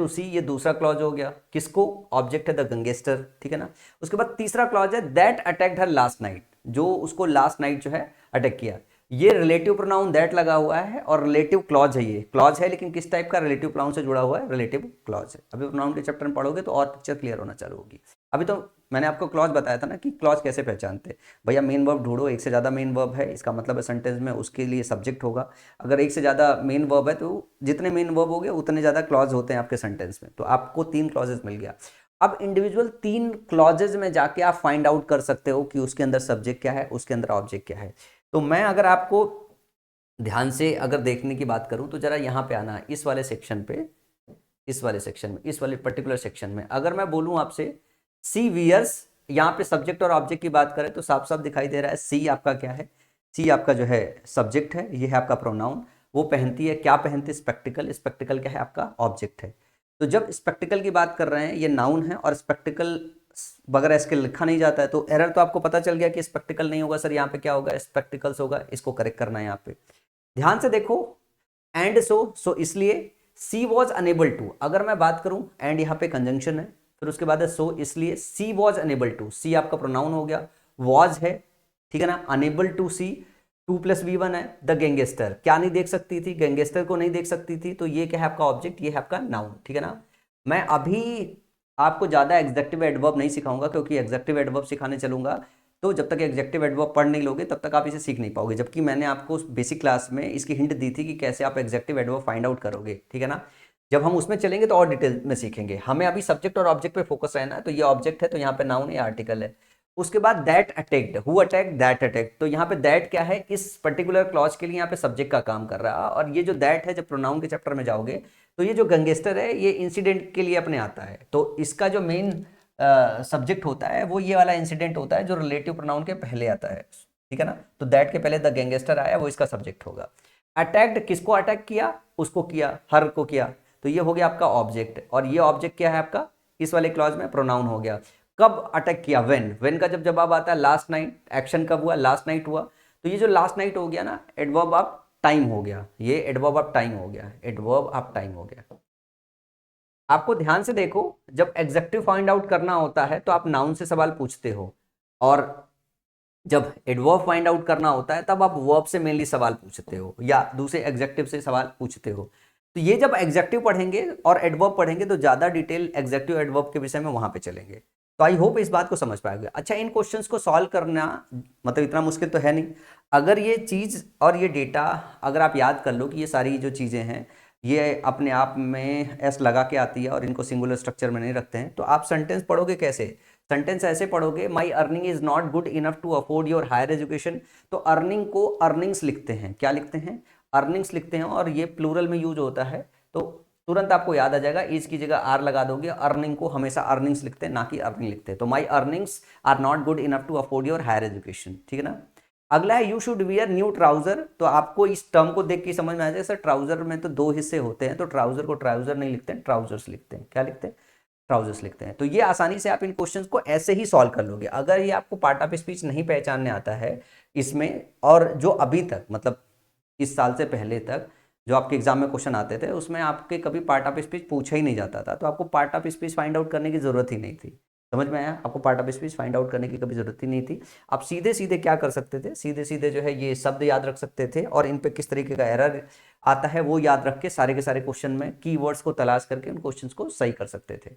see, ये दूसरा क्लॉज हो गया। किसको, ऑब्जेक्ट है द गैंगस्टर, ठीक है ना। उसके बाद तीसरा क्लॉज है that attacked her last night, जो उसको लास्ट नाइट जो है अटैक किया। ये रिलेटिव प्रोनाउन दैट लगा हुआ है और रिलेटिव क्लॉज है, ये क्लॉज है लेकिन किस टाइप का, रिलेटिव प्रोनाउन से जुड़ा हुआ है, रिलेटिव क्लॉज है। अभी प्रोनाउन के चैप्टर में पढ़ोगे तो और पिक्चर क्लियर होना चालू होगी। अभी तो मैंने आपको क्लॉज बताया था ना कि क्लॉज कैसे पहचानते। भैया मेन वर्ब ढूंढो, एक से ज़्यादा मेन वर्ब है, इसका मतलब है सेंटेंस में उसके लिए सब्जेक्ट होगा। अगर एक से ज़्यादा मेन वर्ब है तो जितने मेन वर्ब हो गए उतने ज़्यादा क्लॉज होते हैं आपके सेंटेंस में। तो आपको 3 क्लॉजेस मिल गया। अब इंडिविजुअल 3 क्लॉजेज में जाके आप फाइंड आउट कर सकते हो कि उसके अंदर सब्जेक्ट क्या है, उसके अंदर ऑब्जेक्ट क्या है। तो मैं अगर आपको ध्यान से अगर देखने की बात करूं तो जरा यहाँ पे आना, इस वाले सेक्शन पे, इस वाले पर्टिकुलर सेक्शन में अगर मैं बोलूं आपसे सी वियर्स, यहाँ पे सब्जेक्ट और ऑब्जेक्ट की बात करें तो साफ साफ दिखाई दे रहा है, सी आपका क्या है, सी आपका जो है सब्जेक्ट है, ये है आपका प्रोनाउन। वो पहनती है, क्या पहनती है, स्पेक्टिकल, स्पेक्टिकल क्या है आपका ऑब्जेक्ट है। तो जब स्पेक्टिकल की बात कर रहे हैं, ये नाउन है और स्पेक्टिकल वगैरह इसके लिखा नहीं जाता है, तो एरर तो आपको पता चल गया कि स्पेक्टिकल नहीं होगा सर, यहाँ पे क्या होगा, स्पेक्टिकल्स होगा। इसको करेक्ट करना है यहाँ पे, ध्यान से देखो। एंड सो इसलिए सी वॉज अनेबल टू, अगर मैं बात करूं एंड यहाँ पे कंजंक्शन है, फिर उसके बाद है सो, इसलिए सी वॉज अनेबल टू, सी आपका प्रोनाउन हो गया, वॉज है, ठीक है ना, अनेबल टू सी, 2+V1 है, द गैंगस्टर क्या नहीं देख सकती थी, गैंगस्टर को नहीं देख सकती थी, तो ये क्या है आपका ऑब्जेक्ट, ये है आपका नाउन, ठीक है ना। मैं अभी आपको ज्यादा एग्जेक्टिव एडवर्ब नहीं सिखाऊंगा, क्योंकि एग्जेक्टिव एडवर्ब सिखाने चलूंगा तो जब तक एग्जेक्टिव एडवर्ब पढ़ नहीं लोगे तब तक आप इसे सीख नहीं पाओगे। जबकि मैंने आपको बेसिक क्लास में इसकी हिंट दी थी कि कैसे आप एग्जेक्टिव एडवर्ब फाइंड आउट करोगे, ठीक है ना। जब हम उसमें चलेंगे तो और डिटेल में सीखेंगे। हमें अभी सब्जेक्ट और ऑब्जेक्ट पे फोकस रहना है। तो ये ऑब्जेक्ट है तो यहाँ पे नाउन या आर्टिकल है। उसके बाद that attacked, who attacked, that attacked, तो यहाँ पे दैट क्या है, इस पर्टिकुलर क्लॉज के लिए यहाँ पे सब्जेक्ट का काम कर रहा है। और ये जो दैट है, जब प्रोनाउन के चैप्टर में जाओगे तो ये जो गैंगस्टर है ये इंसिडेंट के लिए अपने आता है। तो इसका जो मेन सब्जेक्ट होता है वो ये वाला इंसिडेंट होता है जो रिलेटिव प्रोनाउन के पहले आता है, ठीक है ना। तो दैट के पहले द गैंगस्टर आया, वो इसका सब्जेक्ट होगा। अटैक्ड, किसको अटैक किया, उसको किया, हर को किया, तो ये हो गया आपका ऑब्जेक्ट। और ये ऑब्जेक्ट क्या है आपका, इस वाले क्लॉज में प्रोनाउन हो गया। कब अटैक किया, वेन का जब जवाब आता है लास्ट नाइट, एक्शन कब हुआ, लास्ट नाइट हुआ। तो ये जो लास्ट नाइट हो गया ना, एडवर्ब ऑफ टाइम हो गया, ये एडवर्ब ऑफ टाइम हो गया, एडवर्ब ऑफ टाइम हो गया। आपको ध्यान से देखो, जब एग्जेक्टिव फाइंड आउट करना होता है तो आप नाउन से सवाल पूछते हो, और जब एडवर्ब फाइंड आउट करना होता है तब आप वर्ब से मेनली सवाल पूछते हो या दूसरे एग्जेक्टिव से सवाल पूछते हो। तो ये जब एग्जेक्टिव पढ़ेंगे और एडवर्ब पढ़ेंगे तो ज्यादा डिटेल एग्जेक्टिव एडवर्ब के विषय में वहां पे चलेंगे। तो आई होप इस बात को समझ पाओगे। अच्छा, इन क्वेश्चंस को सॉल्व करना मतलब इतना मुश्किल तो है नहीं। अगर ये चीज और ये डेटा अगर आप याद कर लो कि ये सारी जो चीजें हैं ये अपने आप में एस लगा के आती है और इनको सिंगुलर स्ट्रक्चर में नहीं रखते हैं, तो आप सेंटेंस पढ़ोगे कैसे, सेंटेंस ऐसे पढ़ोगे, my earning is not good enough to afford your higher education. तो अर्निंग को अर्निंग्स लिखते हैं, क्या लिखते हैं, अर्निंग्स लिखते हैं, और ये प्लूरल में यूज होता है। तो तुरंत आपको याद आ जाएगा, इज की जगह आर लगा दोगे। अर्निंग को हमेशा अर्निंग्स लिखते हैं, ना कि अर्निंग लिखते हैं। तो my earnings are not good enough to afford your higher education, ठीक है ना। अगला है you should wear new trouser. तो आपको इस टर्म को देख के समझ में आ जाएगा सर ट्राउजर में तो दो हिस्से होते हैं, तो ट्राउजर को ट्राउजर नहीं लिखते हैं, ट्राउजर्स लिखते हैं। क्या लिखते हैं? ट्राउजर्स लिखते हैं। तो ये आसानी से आप इन क्वेश्चंस को ऐसे ही सॉल्व कर लोगे। अगर ये आपको पार्ट ऑफ स्पीच नहीं पहचानने आता है इसमें, और जो अभी तक मतलब इस साल से पहले तक जो आपके एग्जाम में क्वेश्चन आते थे उसमें आपके कभी पार्ट ऑफ स्पीच पूछा ही नहीं जाता था, तो आपको part of speech find out करने की जरूरत ही नहीं थी। समझ में आया? आपको part of speech find out करने की कभी जरूरत ही नहीं थी। आप सीधे सीधे क्या कर सकते थे, सीधे सीधे जो है ये शब्द याद रख सकते थे और इन पे किस तरीके का एरर आता है वो याद रख के सारे के सारे क्वेश्चन में कीवर्ड्स को तलाश करके उन क्वेश्चंस को सही कर सकते थे।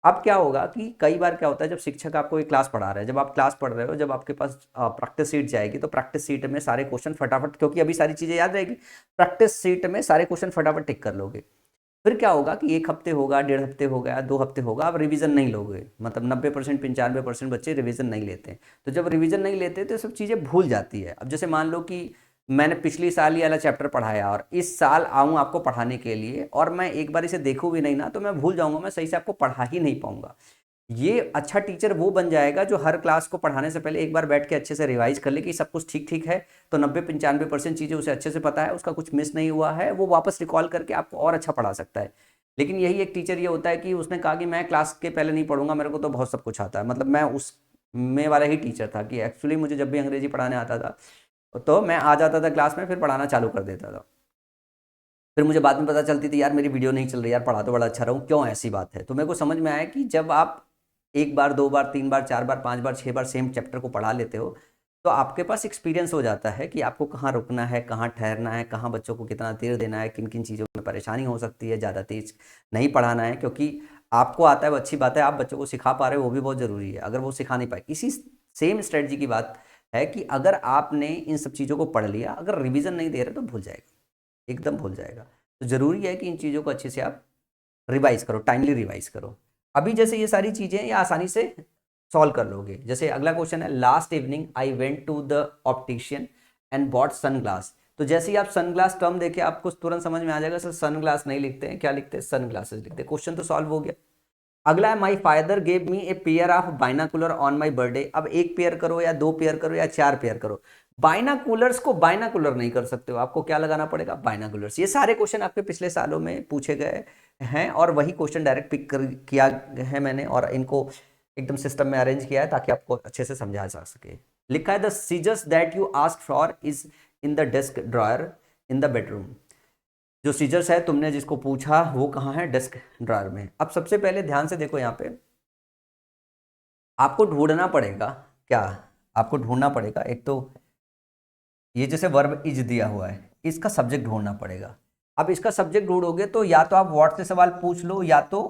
अब क्या होगा कि कई बार क्या होता है, जब शिक्षक आपको एक क्लास पढ़ा रहा है, जब आप क्लास पढ़ रहे हो, जब आपके पास प्रैक्टिस सीट जाएगी तो प्रैक्टिस सीट में सारे क्वेश्चन फटाफट, क्योंकि अभी सारी चीजें याद रहेगी, प्रैक्टिस सीट में सारे क्वेश्चन फटाफट टिक कर लोगे। फिर क्या होगा कि एक हफ्ते होगा, 1.5 हफ्ते हो गया, 2 हफ्ते होगा, आप रिवीजन नहीं लोगे। मतलब 90% 95% बच्चे रिवीजन नहीं लेते हैं। तो जब रिवीजन नहीं लेते तो सब चीज़ें भूल जाती है। अब जैसे मान लो कि मैंने पिछली साल ये वाला चैप्टर पढ़ाया और इस साल आऊँ आपको पढ़ाने के लिए और मैं एक बार इसे देखूँ भी नहीं ना, तो मैं भूल जाऊँगा, मैं सही से आपको पढ़ा ही नहीं पाऊंगा। ये अच्छा टीचर वो बन जाएगा जो हर क्लास को पढ़ाने से पहले एक बार बैठ के अच्छे से रिवाइज कर ले कि सब कुछ ठीक ठीक है, तो 90-95% चीज़ें उसे अच्छे से पता है, उसका कुछ मिस नहीं हुआ है, वो वापस रिकॉल करके आपको और अच्छा पढ़ा सकता है। लेकिन यही एक टीचर ये होता है कि उसने कहा कि मैं क्लास के पहले नहीं पढ़ूंगा, मेरे को तो बहुत सब कुछ आता है। मतलब मैं उस में वाला ही टीचर था कि एक्चुअली मुझे जब भी अंग्रेजी पढ़ाने आता था तो मैं आ जाता था क्लास में, फिर पढ़ाना चालू कर देता था। फिर मुझे बाद में पता चलती थी यार मेरी वीडियो नहीं चल रही, यार पढ़ा तो बड़ा अच्छा रहूँ, क्यों ऐसी बात है। तो मेरे को समझ में आया कि जब आप एक बार, दो बार, तीन बार, चार बार, पांच बार, 6 बार सेम चैप्टर को पढ़ा लेते हो तो आपके पास एक्सपीरियंस हो जाता है कि आपको कहाँ रुकना है, कहाँ ठहरना है, कहाँ बच्चों को कितना देर देना है, किन किन चीज़ों में परेशानी हो सकती है, ज़्यादा तेज नहीं पढ़ाना है। क्योंकि आपको आता है वो अच्छी बात है, आप बच्चों को सिखा पा रहे हो वो भी बहुत ज़रूरी है। अगर वो सिखा नहीं पाए, इसी सेम स्ट्रेटजी की बात है कि अगर आपने इन सब चीज़ों को पढ़ लिया, अगर रिविजन नहीं दे रहे तो भूल जाएगा, एकदम भूल जाएगा। तो ज़रूरी है कि इन चीज़ों को अच्छे से आप रिवाइज करो, टाइमली रिवाइज करो। अभी जैसे ये सारी चीज़ें ये आसानी से सॉल्व कर लोगे। जैसे अगला क्वेश्चन है, last evening I went to the optician and bought sunglass. तो जैसे ही आप सनग्लास टर्म देखे आपको तुरंत समझ में आ जाएगा सर सनग्लास नहीं लिखते हैं, क्या लिखते हैं? सनग्लासेस लिखते हैं। क्वेश्चन तो सॉल्व हो गया। अगला है, my father gave me A pair of binocular on my birthday. अब एक पेयर करो या दो पेयर करो या चार पेयर करो, बाइनाकुलर्स को बाइनाकुलर नहीं कर सकते हो, आपको क्या लगाना पड़ेगा? बाइनाकुलर्स। ये सारे क्वेश्चन आपके पिछले सालों में पूछे गए हैं और वही क्वेश्चन डायरेक्ट पिक किया है मैंने और इनको एकदम सिस्टम में अरेंज किया है ताकि आपको अच्छे से समझा जा सके। लिखा है, the scissors that you ask for is in the desk drawer in the bedroom. जो सीजर्स है तुमने जिसको पूछा वो कहाँ है? डेस्क ड्रॉयर में। अब सबसे पहले ध्यान से देखो, यहाँ पे आपको ढूंढना पड़ेगा। क्या आपको ढूंढना पड़ेगा? एक तो ये जैसे वर्ब इज दिया हुआ है, इसका सब्जेक्ट ढूंढना पड़ेगा। अब इसका सब्जेक्ट ढूंढोगे तो या तो आप व्हाट से सवाल पूछ लो या तो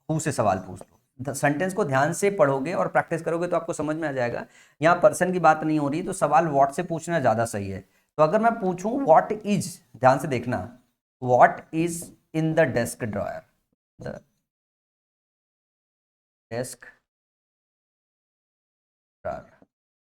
हु से सवाल पूछ लो। सेंटेंस को ध्यान से पढ़ोगे और प्रैक्टिस करोगे तो आपको समझ में आ जाएगा। यहाँ पर्सन की बात नहीं हो रही तो सवाल व्हाट से पूछना ज्यादा सही है। तो अगर मैं पूछूं व्हाट इज, ध्यान से देखना, what is in the desk dryer, the desk dryer.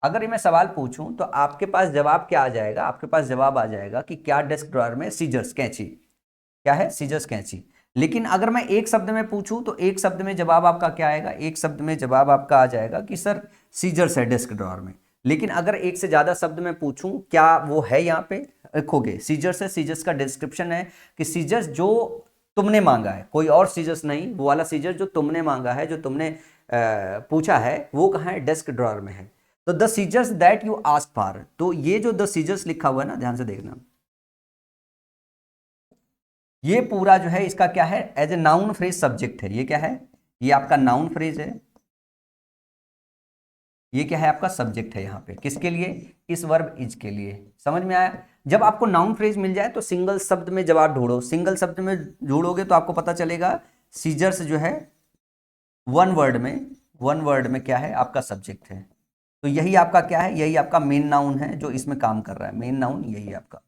अगर मैं सवाल पूछूं तो आपके पास जवाब क्या आ जाएगा? आपके पास जवाब आ जाएगा कि क्या डेस्क ड्रॉयर में? सीजर्स, कैंची। क्या है? सीजर्स, कैंची। लेकिन अगर मैं एक शब्द में पूछूं तो एक शब्द में जवाब आपका क्या आएगा? एक शब्द में जवाब आपका आ जाएगा कि सर सीजर्स है डेस्क ड्रॉयर में। लेकिन अगर एक से ज्यादा शब्द में पूछूं, क्या वो है? यहाँ पे लिखोगे सीजर्स है, सीजर्स का डिस्क्रिप्शन है कि सीजर्स जो तुमने मांगा है, कोई और सीजर्स नहीं, वो वाला सीजर जो तुमने मांगा है, जो तुमने पूछा है, वो कहाँ है? डेस्क ड्रॉयर में है। तो the scissors that you ask for, तो ये जो द सीजर्स लिखा हुआ है ना, ध्यान से देखना, ये पूरा जो है इसका क्या है? As a noun phrase subject है। ये क्या है? ये आपका नाउन फ्रेज है। ये क्या है? आपका सब्जेक्ट है। यहाँ पे किसके लिए? इस वर्ब इज के लिए। समझ में आया? जब आपको नाउन फ्रेज मिल जाए तो सिंगल शब्द में जवाब ढूंढो। सिंगल शब्द में ढूंढोगे तो आपको पता चलेगा सीजर्स जो है वन वर्ड में, वन वर्ड में क्या है? आपका सब्जेक्ट है। तो यही आपका क्या है? यही आपका मेन नाउन है जो इसमें काम कर रहा है। मेन नाउन यही आपका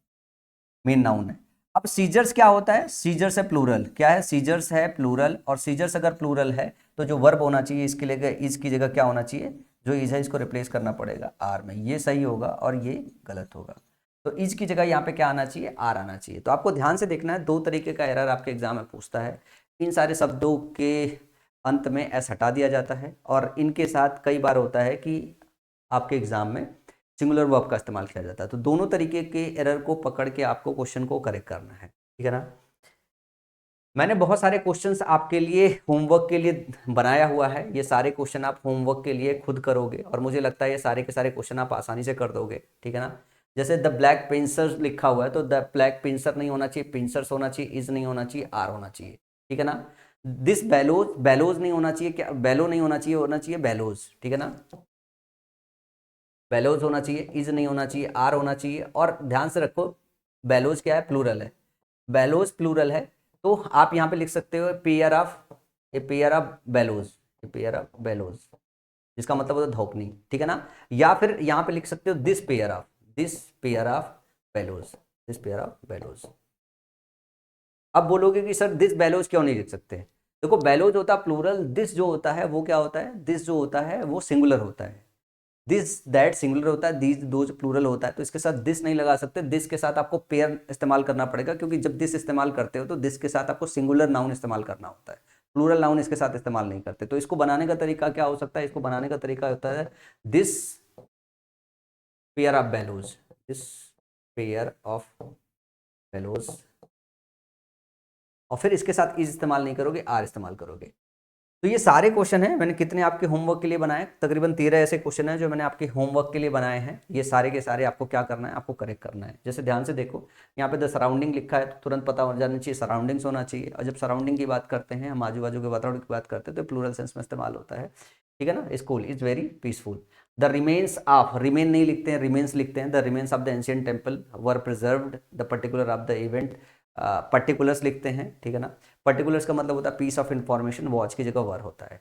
मेन नाउन है। अब सीजर्स क्या होता है? सीजर्स है प्लूरल। क्या है? सीजर्स है प्लूरल। और सीजर्स अगर प्लूरल है तो जो वर्ब होना चाहिए इसके लिए इज की जगह क्या होना चाहिए? जो इज है इसको रिप्लेस करना पड़ेगा आर में। ये सही होगा और ये गलत होगा। तो इज की जगह यहाँ पे क्या आना चाहिए? आर आना चाहिए। तो आपको ध्यान से देखना है, दो तरीके का एरर आपके एग्जाम में पूछता है। इन सारे शब्दों के अंत में एस हटा दिया जाता है और इनके साथ कई बार होता है कि आपके एग्जाम में सिंगुलर वर्ब का इस्तेमाल किया जाता है। तो दोनों तरीके के एरर को पकड़ के आपको क्वेश्चन को करेक्ट करना है, ठीक है ना। मैंने बहुत सारे क्वेश्चंस आपके लिए होमवर्क के लिए बनाया हुआ है। ये सारे क्वेश्चन आप होमवर्क के लिए खुद करोगे और मुझे लगता है ये सारे के सारे क्वेश्चन आप आसानी से कर दोगे, ठीक है ना। जैसे द ब्लैक पिंसर्स लिखा हुआ है तो द ब्लैक पिंसर नहीं होना चाहिए, पिंसर्स होना चाहिए, इज नहीं होना चाहिए, आर होना चाहिए, ठीक है ना। दिस बेलोज, बेलोज नहीं होना चाहिए, क्या बेलो नहीं होना चाहिए बेलोज, ठीक है ना। बेलोज होना चाहिए, इज नहीं होना चाहिए, आर होना चाहिए। और ध्यान से रखो बेलोज क्या है, प्लूरल है। बेलोज प्लूरल है तो आप यहाँ पे लिख सकते हो pair of, A pair of bellows, A pair of bellows, जिसका मतलब होता है धोकनी, ठीक है ना। या फिर यहाँ पे लिख सकते हो this pair of, this pair of bellows, this pair of bellows. अब बोलोगे कि सर दिस बेलोज क्यों नहीं लिख सकते। देखो बेलोज होता है प्लूरल, दिस जो होता है वो क्या होता है, दिस जो होता है वो सिंगुलर होता है, दिस दैट सिंगुलर होता है, दीज दो प्लूरल होता है। तो इसके साथ दिस नहीं लगा सकते, दिस के साथ आपको पेयर इस्तेमाल करना पड़ेगा, क्योंकि जब दिस इस्तेमाल करते हो तो दिस के साथ आपको सिंगुलर नाउन इस्तेमाल करना होता है, प्लूरल नाउन इसके साथ इस्तेमाल नहीं करते। तो इसको बनाने का तरीका क्या हो सकता है, इसको बनाने का तरीका होता है this pair of bellows, this pair of bellows, और फिर इसके साथ इज इस्तेमाल नहीं करोगे, आर इस्तेमाल करोगे। तो ये सारे क्वेश्चन हैं, मैंने कितने आपके होमवर्क के लिए बनाए, तकरीबन 13 ऐसे क्वेश्चन हैं जो मैंने आपके होमवर्क के लिए बनाए हैं। ये सारे के सारे आपको क्या करना है, आपको करेक्ट करना है। जैसे ध्यान से देखो यहाँ पे द सराउंडिंग लिखा है तो तुरंत पता हो जाना चाहिए सराउंडिंग्स होना चाहिए। और जब सराउंडिंग की बात करते हैं, हम आजू बाजू के वातावरण की बात करते हैं तो प्लूरल सेंस में इस्तेमाल होता है, ठीक है ना। School is very peaceful. The remains of, remain नहीं लिखते हैं, रिमेन्स लिखते हैं। The remains of the ancient temple were preserved, the particular of the event, particulars लिखते हैं, ठीक है ना। पर्टिकुलर्स का मतलब होता है पीस ऑफ इंफॉर्मेशन, वॉच की जगह वर होता है।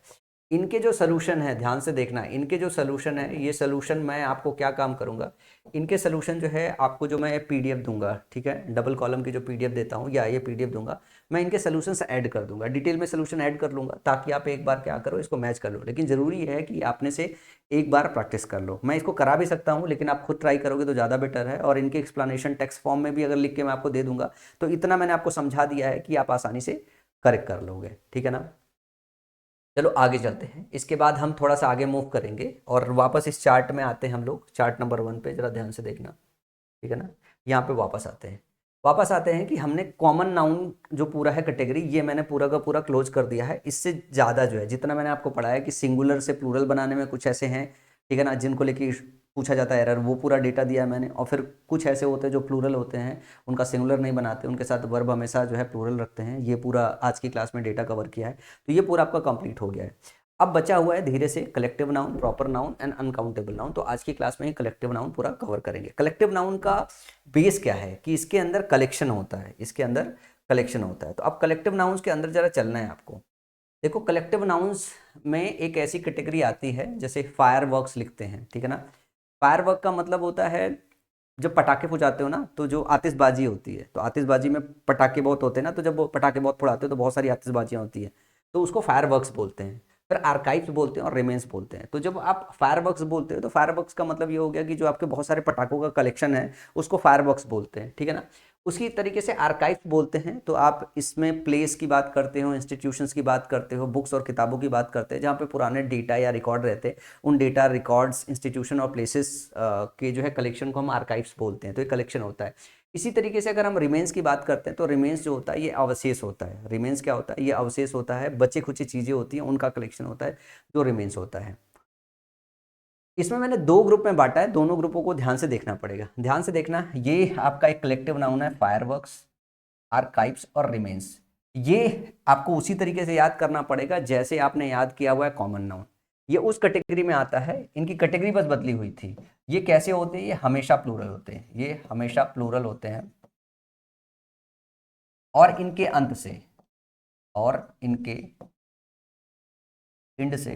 इनके जो सोल्यूशन है, ध्यान से देखना, इनके जो सोल्यूशन है, ये सोल्यूशन मैं आपको क्या काम करूंगा, इनके सोल्यूशन जो है आपको जो मैं पीडीएफ दूंगा, ठीक है, डबल कॉलम की जो पीडीएफ देता हूँ या ये पीडीएफ दूंगा, मैं इनके सोल्यूशन से ऐड कर दूंगा, डिटेल में सोल्यूशन ऐड कर लूंगा, ताकि आप एक बार क्या करो, इसको मैच कर लो। लेकिन जरूरी है कि आपने से एक बार प्रैक्टिस कर लो। मैं इसको करा भी सकता हूँ, लेकिन आप खुद ट्राई करोगे तो ज़्यादा बेटर है। और इनके एक्सप्लेनेशन टेक्स्ट फॉर्म में भी अगर लिख के मैं आपको दे दूंगा तो इतना मैंने आपको समझा दिया है कि आप आसानी से करेक्ट कर लोगे, ठीक है ना। चलो आगे चलते हैं। इसके बाद हम थोड़ा सा आगे मूव करेंगे और वापस इस चार्ट में आते हैं हम लोग, चार्ट नंबर 1 पे जरा ध्यान से देखना, ठीक है ना। यहाँ पे वापस आते हैं, वापस आते हैं कि हमने कॉमन नाउन जो पूरा है कैटेगरी, ये मैंने पूरा का पूरा क्लोज कर दिया है। इससे ज़्यादा जो है, जितना मैंने आपको पढ़ाया कि सिंगुलर से प्लूरल बनाने में कुछ ऐसे हैं, ठीक है ना, जिनको लेके पूछा जाता है एरर, वो पूरा डेटा दिया है मैंने। और फिर कुछ ऐसे होते हैं जो प्लूरल होते हैं, उनका सिंगुलर नहीं बनाते, उनके साथ वर्ब हमेशा जो है प्लूरल रखते हैं। ये पूरा आज की क्लास में डेटा कवर किया है। तो ये पूरा आपका कंप्लीट हो गया है। अब बचा हुआ है धीरे से collective noun, proper noun and uncountable noun. तो आज की क्लास में ही कलेक्टिव नाउन पूरा कवर करेंगे। कलेक्टिव नाउन का बेस क्या है कि इसके अंदर कलेक्शन होता है, इसके अंदर कलेक्शन होता है। तो अब कलेक्टिव नाउन्स के अंदर जरा चलना है आपको। देखो कलेक्टिव नाउन्स में एक ऐसी कैटेगरी आती है, जैसे फायरवर्क्स लिखते हैं, ठीक है ना। फायरवर्क का मतलब होता है जब पटाखे फुटाते हो ना, तो जो आतिशबाजी होती है, तो आतिशबाजी में पटाखे बहुत होते हैं ना, तो जब वो पटाखे बहुत फुटाते हो तो बहुत सारी आतिशबाजियाँ होती हैं, तो उसको फायरवर्क्स बोलते हैं। फिर आर्काइव्स बोलते हैं और रिमेन्स बोलते हैं। तो जब आप फायरवर्क्स बोलते हो तो फायरवर्क्स का मतलब ये हो गया कि जो आपके बहुत सारे पटाखों का कलेक्शन है उसको फायरवर्क्स बोलते हैं, ठीक है ना। उसी तरीके से आर्काइव्स बोलते हैं, तो आप इसमें प्लेस की बात करते हो, इंस्टीट्यूशंस की बात करते हो, बुक्स और किताबों की बात करते हैं, जहाँ पे पुराने डेटा या रिकॉर्ड रहते हैं। उन डेटा, रिकॉर्ड्स, इंस्टीट्यूशन और प्लेसेस के जो है कलेक्शन को हम आर्काइव्स बोलते हैं। तो ये कलेक्शन होता है। इसी तरीके से अगर हम रिमेन्स की बात करते हैं तो रिमेन्स जो होता है ये अवशेष होता है। रिमेन्स क्या होता है, ये अवशेष होता है, बचे खुची चीज़ें होती हैं, उनका कलेक्शन होता है जो रिमेन्स होता है। इसमें मैंने दो ग्रुप में बांटा है, दोनों ग्रुपों को ध्यान से देखना पड़ेगा। ध्यान से देखना, ये आपका एक कलेक्टिव नाउन है फायरवर्क्स, आर्काइव्स और रिमेन्स। ये आपको उसी तरीके से याद करना पड़ेगा जैसे आपने याद किया हुआ है कॉमन नाउन। ये उस कैटेगरी में आता है, इनकी कैटेगरी बस बदली हुई थी। ये कैसे होते हैं, ये हमेशा प्लूरल होते हैं, ये हमेशा प्लूरल होते हैं। और इनके अंत से, और इनके इंड से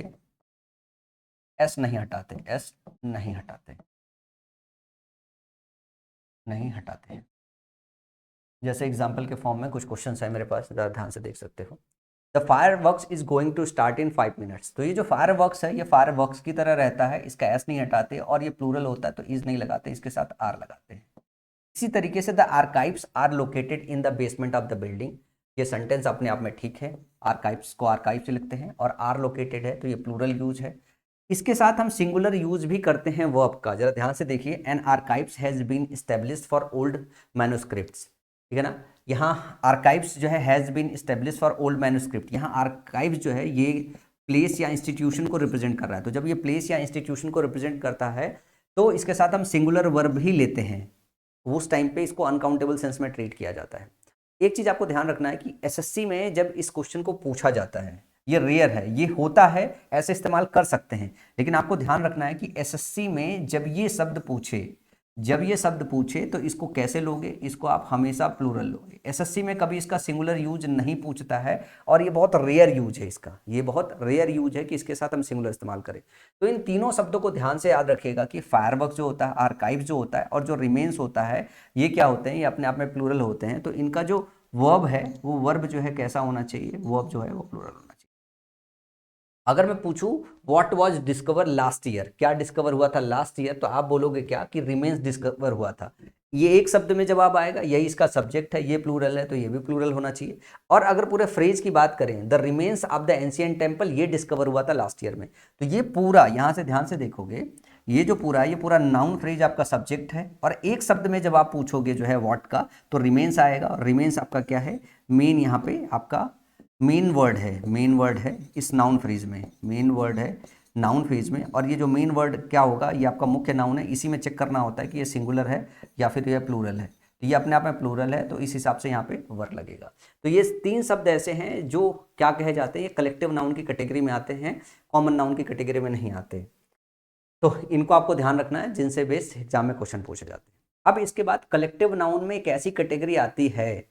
एस नहीं हटाते, एस नहीं हटाते, नहीं हटाते। जैसे एग्जाम्पल के फॉर्म में कुछ क्वेश्चन है मेरे पास, ज़रा ध्यान से देख सकते हो। The fire works is going to start in 5 minutes. तो ये जो फायर वर्क्स है, ये फायर वर्क्स की तरह रहता है, इसका एस नहीं हटाते, और ये प्लूरल होता है तो इज नहीं लगाते, इसके साथ आर लगाते हैं। इसी तरीके से the archives are located in the basement of the building. ये सेंटेंस अपने आप में ठीक है, आर्काइव्स को आर्काइव्स लिखते हैं, और आर लोकेटेड है तो ये प्लूरल यूज है। इसके साथ हम सिंगुलर यूज भी करते हैं वर्ब का, जरा ध्यान से देखिए। An archives has been established for old manuscripts, ठीक है ना। यहाँ आर्काइव्स जो है has been established for old manuscript, यहाँ आर्काइव्स जो है ये प्लेस या इंस्टीट्यूशन को रिप्रेजेंट कर रहा है। तो जब ये प्लेस या इंस्टीट्यूशन को रिप्रेजेंट करता है तो इसके साथ हम सिंगुलर वर्ब ही लेते हैं, उस टाइम पे इसको अनकाउंटेबल सेंस में ट्रीट किया जाता है। एक चीज आपको ध्यान रखना है कि एसएससी में जब इस क्वेश्चन को पूछा जाता है, ये रेयर है, ये होता है, ऐसे इस्तेमाल कर सकते हैं, लेकिन आपको ध्यान रखना है कि एसएससी में जब ये शब्द पूछे तो इसको कैसे लोगे, इसको आप हमेशा प्लूरल लोगे। एसएससी में कभी इसका सिंगुलर यूज नहीं पूछता है, और ये बहुत रेयर यूज है इसका, ये बहुत रेयर यूज है कि इसके साथ हम सिंगुलर इस्तेमाल करें। तो इन तीनों शब्दों को ध्यान से याद रखिएगा कि फायरवर्क जो होता है, आर्काइव जो होता है, और जो रिमेन्स होता है, ये क्या होते हैं, ये अपने आप में प्लूरल होते हैं। तो इनका जो वर्ब है वो वर्ब जो है कैसा होना चाहिए, वर्ब जो है वो प्लूरल होना चाहिए। अगर मैं पूछूं what was discover last year, क्या डिस्कवर हुआ था लास्ट ईयर, तो आप बोलोगे क्या कि रिमेन्स डिस्कवर हुआ था। ये एक शब्द में जवाब आएगा, यही इसका सब्जेक्ट है, ये प्लूरल है तो ये भी प्लूरल होना चाहिए। और अगर पूरे फ्रेज की बात करें, the remains of the ancient temple, ये डिस्कवर हुआ था लास्ट ईयर में, तो ये पूरा यहां से ध्यान से देखोगे, ये जो पूरा है, ये पूरा नाउन फ्रेज आपका सब्जेक्ट है। और एक शब्द में जब आप पूछोगे जो है व्हाट का, तो रिमेन्स आएगा, और रिमेन्स आपका क्या है, मेन, यहाँ पे आपका मेन वर्ड है, मेन वर्ड है इस नाउन फ्रेज में, मेन वर्ड है नाउन फ्रेज में। और ये जो मेन वर्ड क्या होगा, ये आपका मुख्य नाउन है, इसी में चेक करना होता है कि ये सिंगुलर है या फिर ये प्लूरल है। तो ये अपने आप में प्लूरल है, तो इस हिसाब से यहाँ पे वर्ड लगेगा। तो ये तीन शब्द ऐसे हैं जो क्या कहे जाते हैं, ये कलेक्टिव नाउन की कैटेगरी में आते हैं, कॉमन नाउन की कैटेगरी में नहीं आते। तो इनको आपको ध्यान रखना है, जिनसे बेस एग्जाम में क्वेश्चन पूछे जाते हैं। अब इसके बाद कलेक्टिव नाउन में एक ऐसी कैटेगरी आती है,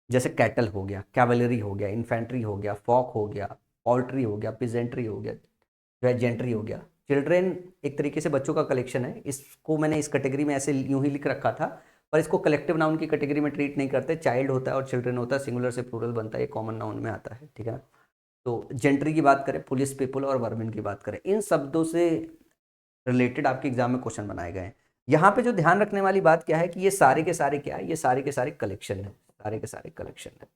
जैसे कैटल हो गया, कैवलरी हो गया, इन्फेंट्री हो गया, फॉक हो गया, पोल्ट्री हो गया, पिजेंट्री हो गया, जो है जेंट्री हो गया। चिल्ड्रेन एक तरीके से बच्चों का कलेक्शन है, इसको मैंने इस कैटेगरी में ऐसे यूं ही लिख रखा था, पर इसको कलेक्टिव नाउन की कैटेगरी में ट्रीट नहीं करते। चाइल्ड होता है और चिल्ड्रेन होता है, सिंगुलर से प्लूरल बनता है, ये कॉमन नाउन में आता है, ठीक है ना। तो जेंट्री की बात करें, पुलिस, पीपल और वर्मिन की बात करें, इन शब्दों से रिलेटेड आपके एग्जाम में क्वेश्चन बनाए गए हैं। यहाँ पे जो ध्यान रखने वाली बात क्या है कि ये सारे के सारे क्या है, ये सारे के सारे कलेक्शन है, सारे के सारे कलेक्शन है।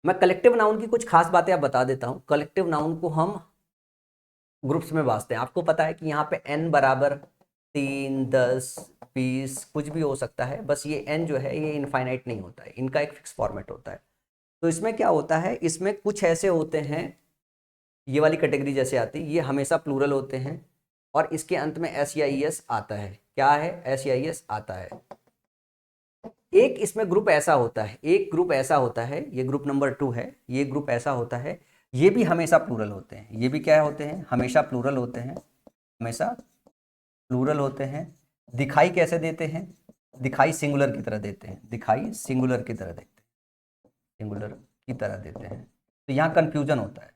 मैं कलेक्टिव नाउन की कुछ खास बातें आप बता देता हूं। कलेक्टिव नाउन को हम ग्रुप्स में बांटते हैं। आपको पता है कि यहाँ पे n बराबर 3, 10, 20 कुछ भी हो सकता है, बस ये n जो है ये इनफाइनाइट नहीं होता है, इनका एक फिक्स फॉर्मेट होता है। तो इसमें क्या होता है, इसमें कुछ ऐसे होते हैं, ये वाली कैटेगरी जैसे आती है, ये हमेशा प्लूरल होते हैं, और इसके अंत में एस या ई एस आता है। क्या है, एस या ई एस आता है। एक इसमें ग्रुप ऐसा होता है, एक ग्रुप ऐसा होता है, ये ग्रुप नंबर 2 है, ये ग्रुप ऐसा होता है, ये भी हमेशा प्लूरल होते हैं, ये भी क्या होते हैं, हमेशा प्लूरल होते हैं, हमेशा प्लूरल होते हैं। दिखाई कैसे देते हैं, दिखाई सिंगुलर की तरह देते हैं, दिखाई सिंगुलर की तरह देते हैं, सिंगुलर की तरह देते हैं। तो यहाँ कंफ्यूजन होता है,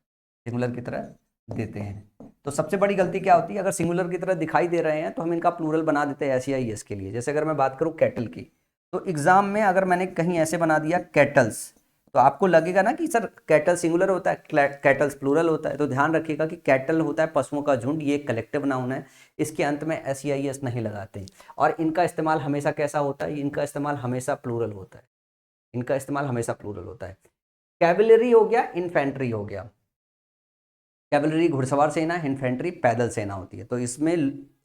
सिंगुलर की तरह देते हैं। तो सबसे बड़ी गलती क्या होती है, अगर सिंगुलर की तरह दिखाई दे रहे हैं तो हम इनका प्लूरल बना देते हैं एस या ई एस के लिए। जैसे अगर मैं बात करूँ कैटल की, तो एग्जाम में अगर मैंने कहीं ऐसे बना दिया कैटल्स, तो आपको लगेगा ना कि सर कैटल सिंगुलर होता है, कैटल्स प्लूरल होता है। तो ध्यान रखिएगा कि कैटल होता है पशुओं का झुंड, ये कलेक्टिव नाउन है, इसके अंत में एस या ई एस नहीं लगाते हैं। और इनका इस्तेमाल हमेशा कैसा होता है, इनका इस्तेमाल हमेशा प्लूरल होता है, इनका इस्तेमाल हमेशा प्लूरल होता है। कैवलरी हो गया, इन्फेंट्री हो गया। कैवलरी घुड़सवार सेना, इन्फेंट्री पैदल सेना होती है। तो इसमें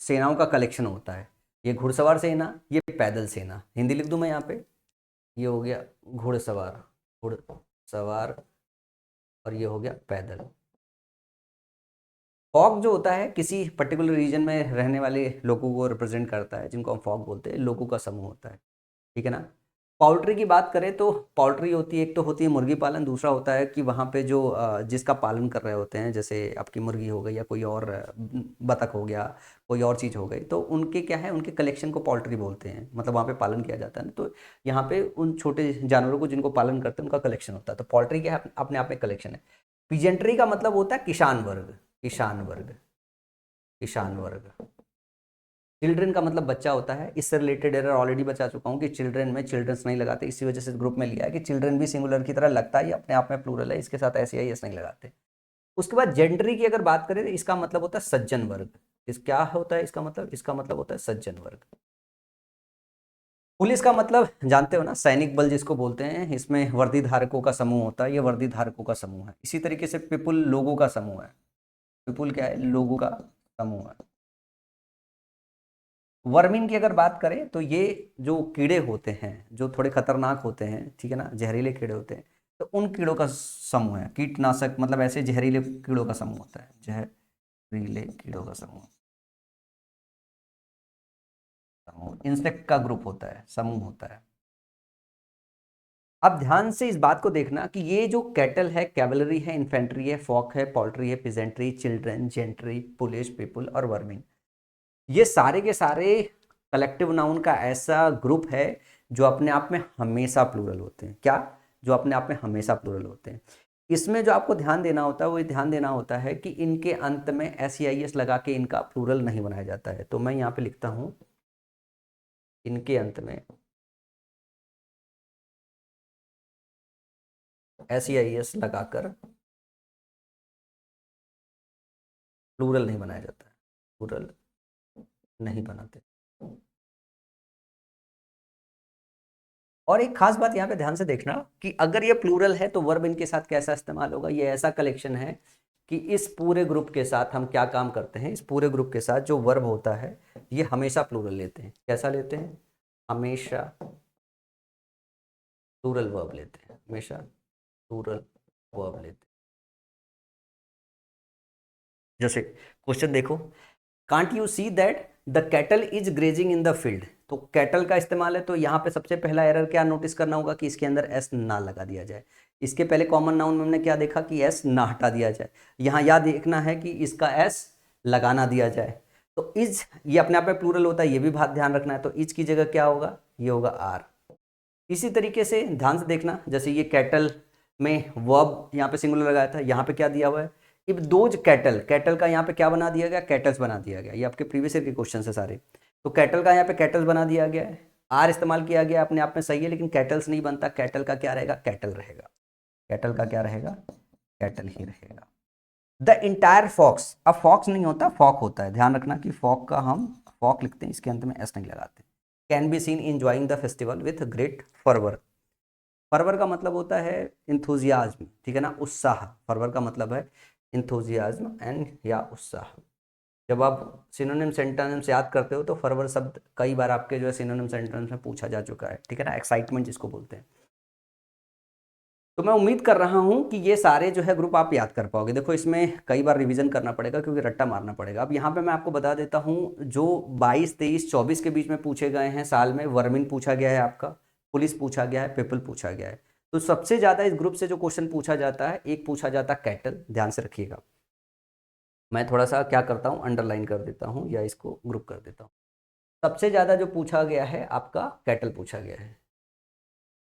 सेनाओं का कलेक्शन होता है, ये घुड़सवार सेना, ये पैदल सेना। हिंदी लिख दूं मैं यहाँ पे, ये हो गया घुड़सवार, घुड़सवार, और ये हो गया पैदल। फॉग जो होता है किसी पर्टिकुलर रीजन में रहने वाले लोगों को रिप्रेजेंट करता है, जिनको हम फॉग बोलते हैं, लोगों का समूह होता है, ठीक है ना। पोल्ट्री की बात करें तो पोल्ट्री होती है, एक तो होती है मुर्गी पालन, दूसरा होता है कि वहाँ पे जो जिसका पालन कर रहे होते हैं, जैसे आपकी मुर्गी हो गई या कोई और बतख हो गया, कोई और चीज़ हो गई, तो उनके क्या है, उनके कलेक्शन को पोल्ट्री बोलते हैं, मतलब वहाँ पे पालन किया जाता है ना। तो यहाँ पे उन छोटे जानवरों को जिनको पालन करते हैं उनका कलेक्शन होता है। तो पोल्ट्री क्या है, अपने आप में कलेक्शन है। पीजेंट्री का मतलब होता है किसान वर्ग, किसान वर्ग, किसान वर्ग। चिल्ड्रन का मतलब बच्चा होता है। इससे रिलेटेड एरर ऑलरेडी बता चुका हूँ कि चिल्ड्रन में चिल्ड्रंस नहीं लगाते, इसी वजह से ग्रुप में लिया है कि चिल्ड्रन भी सिंगुलर की तरह लगता है, ये अपने आप में प्लूरल है, इसके साथ एस या एस नहीं लगाते। उसके बाद जेंडरी की अगर बात करें तो इसका मतलब होता है सज्जन वर्ग। इस क्या होता है इसका मतलब, इसका मतलब होता है सज्जन वर्ग। पुलिस का मतलब जानते हो ना, सैनिक बल जिसको बोलते हैं, इसमें वर्दी धारकों का समूह होता है, ये वर्दी धारकों का समूह है। इसी तरीके से पीपुल लोगों का समूह है, पीपुल क्या है, लोगों का समूह है। वर्मिन की अगर बात करें तो ये जो कीड़े होते हैं जो थोड़े खतरनाक होते हैं, ठीक है ना, जहरीले कीड़े होते हैं, तो उन कीड़ों का समूह है। कीटनाशक मतलब ऐसे जहरीले कीड़ों का समूह होता है, जहरीले कीड़ों का समूह। समूह इंसेक्ट का ग्रुप होता है, समूह होता है। अब ध्यान से इस बात को देखना कि ये जो कैटल है, कैवलरी है, इन्फेंट्री है, फॉक है, पोल्ट्री है, peasantry, children, gentry, police, people और वर्मिन, ये सारे के सारे कलेक्टिव नाउन का ऐसा ग्रुप है जो अपने आप में हमेशा प्लूरल होते हैं। क्या? जो अपने आप में हमेशा प्लूरल होते हैं। इसमें जो आपको ध्यान देना होता है वो ध्यान देना होता है कि इनके अंत में एस ई आई एस लगा के इनका प्लूरल नहीं बनाया जाता है। तो मैं यहाँ पे लिखता हूं, इनके अंत में एस ई आई एस लगाकर प्लूरल नहीं बनाया जाता है, प्लूरल नहीं बनाते। और एक खास बात यहाँ पे ध्यान से देखना कि अगर ये प्लूरल है तो वर्ब इनके साथ कैसा इस्तेमाल होगा। ये ऐसा कलेक्शन है कि इस पूरे ग्रुप के साथ हम क्या काम करते हैं, इस पूरे ग्रुप के साथ जो वर्ब होता है ये हमेशा प्लूरल लेते हैं। कैसा लेते हैं? हमेशा प्लूरल वर्ब लेते हैं, हमेशा प्लूरल वर्ब लेते हैं। जैसे क्वेश्चन देखो, can't you see that the cattle is grazing in the field. तो कैटल का इस्तेमाल है, तो यहाँ पे सबसे पहला एरर क्या नोटिस करना होगा कि इसके अंदर एस ना लगा दिया जाए। इसके पहले कॉमन नाउन में हमने क्या देखा कि एस ना हटा दिया जाए। यहाँ यह देखना है कि इसका एस लगाना दिया जाए। तो इज ये अपने आप में प्लूरल होता है, ये भी बात ध्यान रखना है। तो इज की जगह क्या होगा? ये होगा आर। इसी तरीके से ध्यान से देखना, जैसे ये कैटल में वर्ब यहाँ पे सिंगुलर लगाया था, यहाँ पे क्या दिया हुआ है? इब दोज कैटल, कैटल का यहाँ पे क्या बना दिया गया? कैटल्स बना दिया गया। ये आपके प्रीवियस ईयर के क्वेश्चन है सारे। तो कैटल का यहाँ पे कैटल्स बना दिया गया है, आर इस्तेमाल किया गया, अपने आप में सही है, लेकिन कैटल्स नहीं बनता। कैटल का क्या रहेगा? कैटल रहेगा। कैटल का क्या रहेगा? कैटल ही रहेगा। द इंटायर फॉक्स, अब फॉक्स नहीं होता, फॉक होता है। ध्यान रखना कि फॉक का हम फॉक लिखते हैं, इसके अंत में एस नहीं लगाते। Can be seen enjoying the festival with great fervour. Fervour का मतलब होता है इंथुजियाज्म, ठीक है ना, उत्साह। फर्वर का मतलब है इंथुजियाज्म एंड या उत्साह। जब आप सिनोनिम सेंटेंस याद करते हो तो फर्वर शब्द कई बार आपके जो है सिनोनिम सेंटेंस में पूछा जा चुका है, ठीक है ना, एक्साइटमेंट जिसको बोलते हैं। तो मैं उम्मीद कर रहा हूं कि ये सारे जो है ग्रुप आप याद कर पाओगे। देखो इसमें कई बार रिवीजन करना पड़ेगा क्योंकि रट्टा मारना पड़ेगा। अब यहाँ पे मैं आपको बता देता हूँ, जो 22, 23, 24 के बीच में पूछे गए हैं साल में, वर्मिन पूछा गया है आपका, पुलिस पूछा गया है, पीपल पूछा गया है। तो सबसे ज्यादा इस ग्रुप से जो क्वेश्चन पूछा जाता है, एक पूछा जाता है कैटल, ध्यान से रखिएगा। मैं थोड़ा सा क्या करता हूँ, अंडरलाइन कर देता हूँ या इसको ग्रुप कर देता हूँ। सबसे ज्यादा जो पूछा गया है आपका कैटल पूछा गया है,